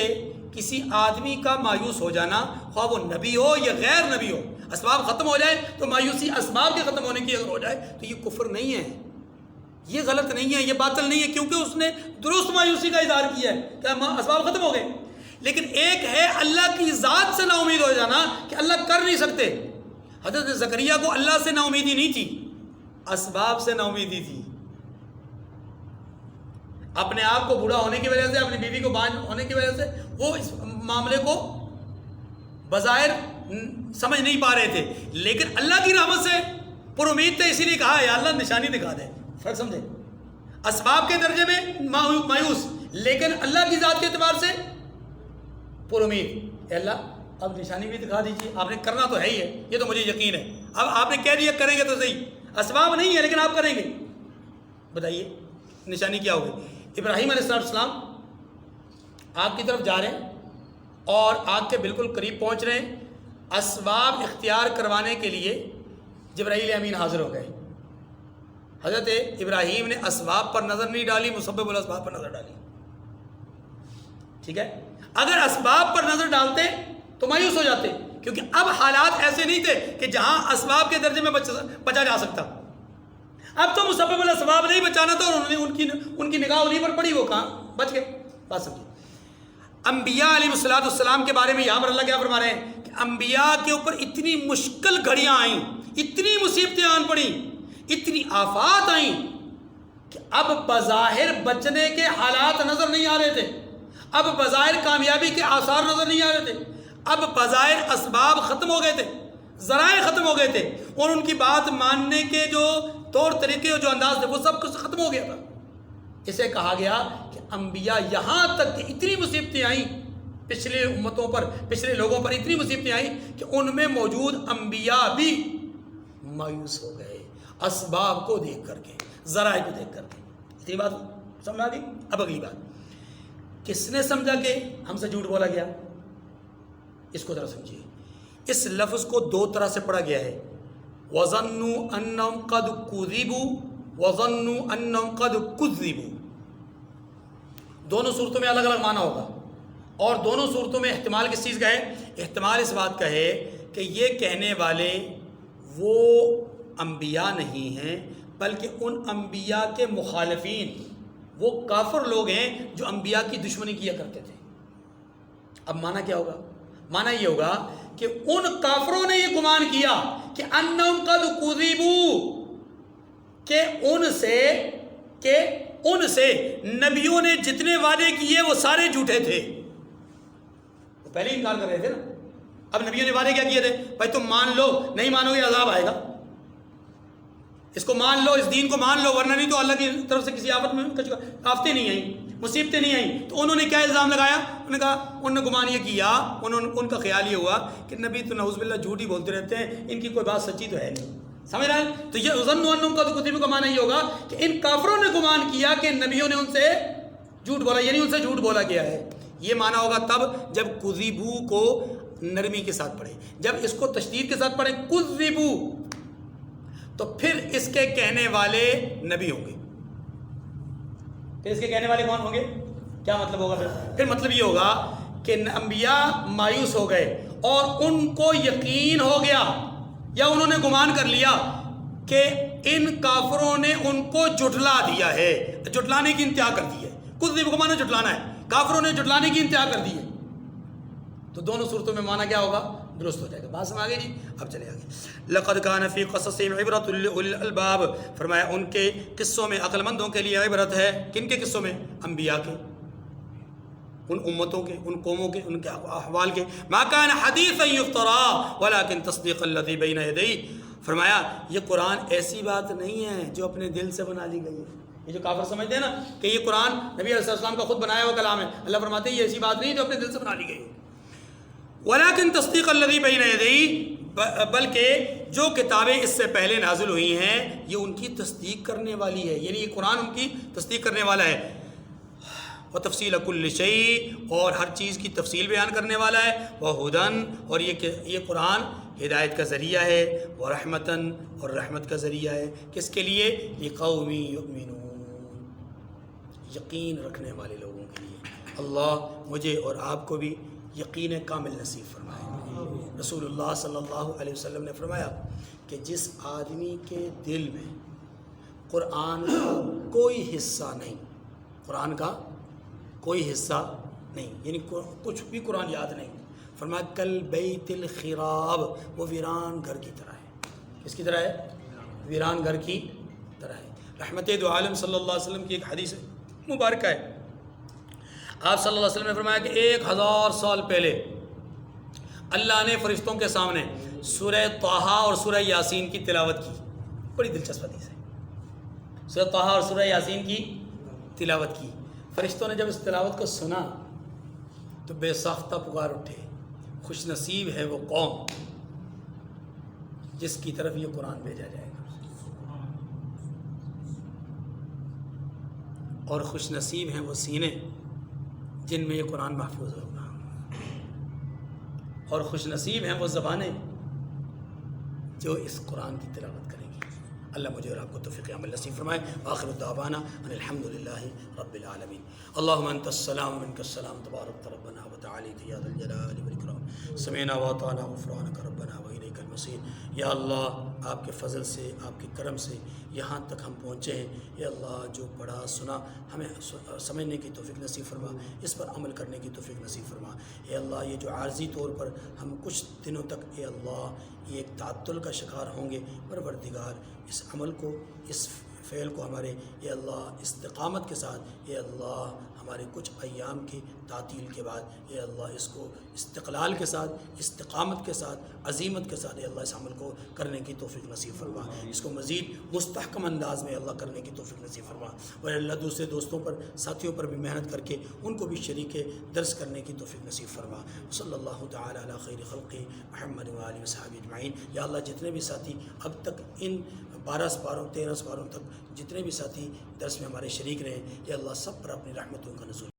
کسی آدمی کا مایوس ہو جانا، خواہ وہ نبی ہو یا غیر نبی ہو، اسباب ختم ہو جائے تو مایوسی اسباب کے ختم ہونے کی اگر ہو جائے تو یہ کفر نہیں ہے، یہ غلط نہیں ہے، یہ باطل نہیں ہے، کیونکہ اس نے درست مایوسی کا اظہار کیا ہے کہ اسباب ختم ہو گئے. لیکن ایک ہے اللہ کی ذات سے نا امید ہو جانا کہ اللہ کر نہیں سکتے. حضرت زکریا کو اللہ سے نا امیدی نہیں تھی، اسباب سے نا امیدی تھی. اپنے آپ کو بوڑھا ہونے کی وجہ سے، اپنی بیوی کو بانجھ ہونے کی وجہ سے وہ اس معاملے کو بظاہر سمجھ نہیں پا رہے تھے، لیکن اللہ کی رحمت سے پر امید تھے، اسی لیے کہا ہے یا اللہ نشانی دکھا دے. فرق سمجھے؟ اسباب کے درجے میں مایوس، لیکن اللہ کی ذات کے اعتبار سے پر امید. اے اللہ اب نشانی بھی دکھا دیجیے، آپ نے کرنا تو ہے ہی ہے، یہ تو مجھے یقین ہے، اب آپ نے کہہ دیا کریں گے تو صحیح، اسباب نہیں ہے لیکن آپ کریں گے. بتائیے نشانی کیا ہوگی؟ ابراہیم علیہ السلام آگ کی طرف جا رہے ہیں اور آگ کے بالکل قریب پہنچ رہے ہیں. اسباب اختیار کروانے کے لیے جبرائیل امین حاضر ہو گئے. حضرت ابراہیم نے اسباب پر نظر نہیں ڈالی، مسبب الاسباب پر نظر ڈالی. ٹھیک ہے، اگر اسباب پر نظر ڈالتے تو مایوس ہو جاتے، کیونکہ اب حالات ایسے نہیں تھے کہ جہاں اسباب کے درجے میں بچا جا سکتا. اب تو مسبب الاسباب نہیں بچانا تھا، اور انہوں نے ان کی نگاہ انہیں پر پڑی، وہ کہاں بچ گئے. بات سمجھے؟ انبیاء علیہ السلام کے بارے میں یہاں پر اللہ کیا فرما رہے ہیں کہ انبیاء کے اوپر اتنی مشکل گھڑیاں آئیں، اتنی مصیبتیں آن پڑیں، اتنی آفات آئیں کہ اب بظاہر بچنے کے حالات نظر نہیں آ رہے تھے، اب بظاہر کامیابی کے آثار نظر نہیں آ رہے تھے، اب بظاہر اسباب ختم ہو گئے تھے، ذرائع ختم ہو گئے تھے، اور ان کی بات ماننے کے جو طور طریقے اور جو انداز تھے وہ سب کچھ ختم ہو گیا تھا. اسے کہا گیا کہ انبیاء یہاں تک کہ اتنی مصیبتیں آئیں پچھلے امتوں پر، پچھلے لوگوں پر اتنی مصیبتیں آئیں کہ ان میں موجود انبیاء بھی مایوس ہو گئے اسباب کو دیکھ کر کے، ذرائع کو دیکھ کر کے. اتنی بات سمجھ آ گئی؟ اب اگلی بات، کس نے سمجھا کہ ہم سے جھوٹ بولا گیا؟ اس کو ذرا سمجھیے. اس لفظ کو دو طرح سے پڑھا گیا ہے، وَظَنُّوا أَنَّهُمْ قَدْ كُذِبُوا وَظَنُّوا أَنَّهُمْ قَدْ كُذِّبُوا. دونوں صورتوں میں الگ الگ معنی ہوگا، اور دونوں صورتوں میں احتمال کس چیز کا ہے؟ احتمال اس بات کا ہے کہ یہ کہنے والے وہ انبیاء نہیں ہیں، بلکہ ان انبیاء کے مخالفین، وہ کافر لوگ ہیں جو انبیاء کی دشمنی کیا کرتے تھے. اب معنی کیا ہوگا؟ معنی یہ ہوگا کہ ان کافروں نے یہ گمان کیا کہ انہم قد کذبوا، کہ ان سے نبیوں نے جتنے وعدے کیے وہ سارے جھوٹے تھے. وہ پہلے انکار کر رہے تھے نا، اب نبیوں نے وعدے کیا کیے تھے؟ بھائی تم مان لو، نہیں مانو گے عذاب آئے گا، اس کو مان لو، اس دین کو مان لو، ورنہ نہیں تو اللہ کی طرف سے کسی آفت میں آفتیں نہیں آئیں، مصیبتیں نہیں آئیں. تو انہوں نے کیا الزام لگایا؟ انہوں نے کہا، انہوں نے گمان یہ کیا، ان کا خیال یہ ہوا کہ نبی تو نعوذ باللہ جھوٹ ہی بولتے رہتے ہیں، ان کی کوئی بات سچی تو ہے نہیں. سمجھ رہے ہیں؟ تو یہ ظنوا انہم قد کذبوا کا معنی یہ ہوگا کہ ان کافروں نے گمان کیا کہ نبیوں نے ان سے جھوٹ بولا، یعنی ان سے جھوٹ بولا گیا ہے. یہ معنی ہوگا تب جب کذبوا کو نرمی کے ساتھ پڑھے، جب اس کو تشدید کے ساتھ پڑھے کذبوا، تو پھر اس کے کہنے والے نبی ہوں گے. پھر اس کے کہنے والے کون ہوں گے؟ کیا مطلب ہوگا؟ پھر مطلب یہ ہوگا کہ انبیاء مایوس ہو گئے اور ان کو یقین ہو گیا، یا انہوں نے گمان کر لیا کہ ان کافروں نے ان کو جھٹلا دیا ہے، جھٹلانے کی انتہا کر دی ہے. کذب کو معنی جھٹلانا ہے، کافروں نے جھٹلانے کی انتہا کر دی ہے. تو دونوں صورتوں میں معنی کیا ہوگا؟ درست ہو جائے گا. بات سمجھ آگے جی. اب چلے آگے. لقد کان فی قصصہم عبرۃ لأولی الالباب، فرمایا ان کے قصوں میں عقل مندوں کے لیے عبرت ہے. کن کے قصوں میں؟ انبیاء کے، ان امتوں کے، ان قوموں کے، ان کے احوال کے. ما کان حدیثا یفترا ولکن تصدیق الذی بین یدیہ، فرمایا یہ قرآن ایسی بات نہیں ہے جو اپنے دل سے بنا لی گئی ہے. یہ جو کافر سمجھتے ہیں نا کہ یہ قرآن نبی علیہ السلام کا خود بنایا ہوا کلام ہے، اللہ فرماتے ہیں یہ ایسی بات نہیں جو اپنے دل سے بنا لی گئی ہے. ولیکن تصدیق الذی بین یدیہ، بلکہ جو کتابیں اس سے پہلے نازل ہوئی ہیں یہ ان کی تصدیق کرنے والی ہے، یعنی یہ قرآن ان کی تصدیق کرنے والا ہے. وتفصیل کل شیء، اور ہر چیز کی تفصیل بیان کرنے والا ہے. وہدن، اور یہ قرآن ہدایت کا ذریعہ ہے. ورحمتن، اور رحمت کا ذریعہ ہے. کس کے لیے؟ لقوم یؤمنون، یقین رکھنے والے لوگوں کے لیے. اللہ مجھے اور آپ کو بھی یقین کامل نصیب فرمائے. رسول اللہ صلی اللہ علیہ وسلم نے فرمایا کہ جس آدمی کے دل میں قرآن کا کوئی حصہ نہیں، قرآن کا کوئی حصہ نہیں، یعنی کچھ بھی قرآن یاد نہیں، فرمایا کل بیت الخراب، وہ ویران گھر کی طرح ہے. کس کی طرح ہے؟ ویران گھر کی طرح ہے. رحمت دو عالم صلی اللہ علیہ وسلم کی ایک حدیث مبارکہ ہے. آپ صلی اللہ علیہ وسلم نے فرمایا کہ 1000 سال پہلے اللہ نے فرشتوں کے سامنے سورہ طٰہٰ اور سورہ یاسین کی تلاوت کی. بڑی دلچسپ حدیث ہے. سورہ طٰہٰ اور سورہ یاسین کی تلاوت کی. فرشتوں نے جب اس تلاوت کو سنا تو بے ساختہ پکار اٹھے، خوش نصیب ہے وہ قوم جس کی طرف یہ قرآن بھیجا جائے گا، اور خوش نصیب ہیں وہ سینے جن میں یہ قرآن محفوظ ہوگا، اور خوش نصیب ہیں وہ زبانیں جو اس قرآن کی تلاوت کریں گی. اللہ مجھے اور آپ کو توفیق عمل نصیب فرمائے. آخر دعوانا ان الحمد للہ رب العالمین. اللہم انت السلام منک السلام تبارک ربنا وتعالیت یا ذا الجلال والاکرام. سمعنا واطعنا غفرانک ربنا والیک المصیر. یا اللہ آپ کے فضل سے، آپ کے کرم سے یہاں تک ہم پہنچے ہیں. یا اللہ جو پڑھا سنا ہمیں سمجھنے کی توفیق نصیب فرما، اس پر عمل کرنے کی توفیق نصیب فرما. اے اللہ یہ جو عارضی طور پر ہم کچھ دنوں تک اے اللہ یہ ایک تعطل کا شکار ہوں گے، پروردگار اس عمل کو، اس فعل کو ہمارے اے اللہ استقامت کے ساتھ، اے اللہ ہمارے کچھ ایام کی تعطیل کے بعد اے اللہ اس کو استقلال کے ساتھ، استقامت کے ساتھ، عزیمت کے ساتھ اے اللہ اس عمل کو کرنے کی توفیق نصیب فرما. اس کو مزید مستحکم انداز میں اللہ کرنے کی توفیق نصیب فرما. اور اللہ دوسرے دوستوں پر، ساتھیوں پر بھی محنت کر کے ان کو بھی شریک درس کرنے کی توفیق نصیب فرما. صلی اللہ تعالی علی خیر خلقہ محمد و آلہ وصحبہ اجمعین. یا اللہ جتنے بھی ساتھی اب تک ان 12 سپاروں 13 سپاروں تک جتنے بھی ساتھی درس میں ہمارے شریک رہے، یا اللہ سب پر اپنی رحمتوں کا نزول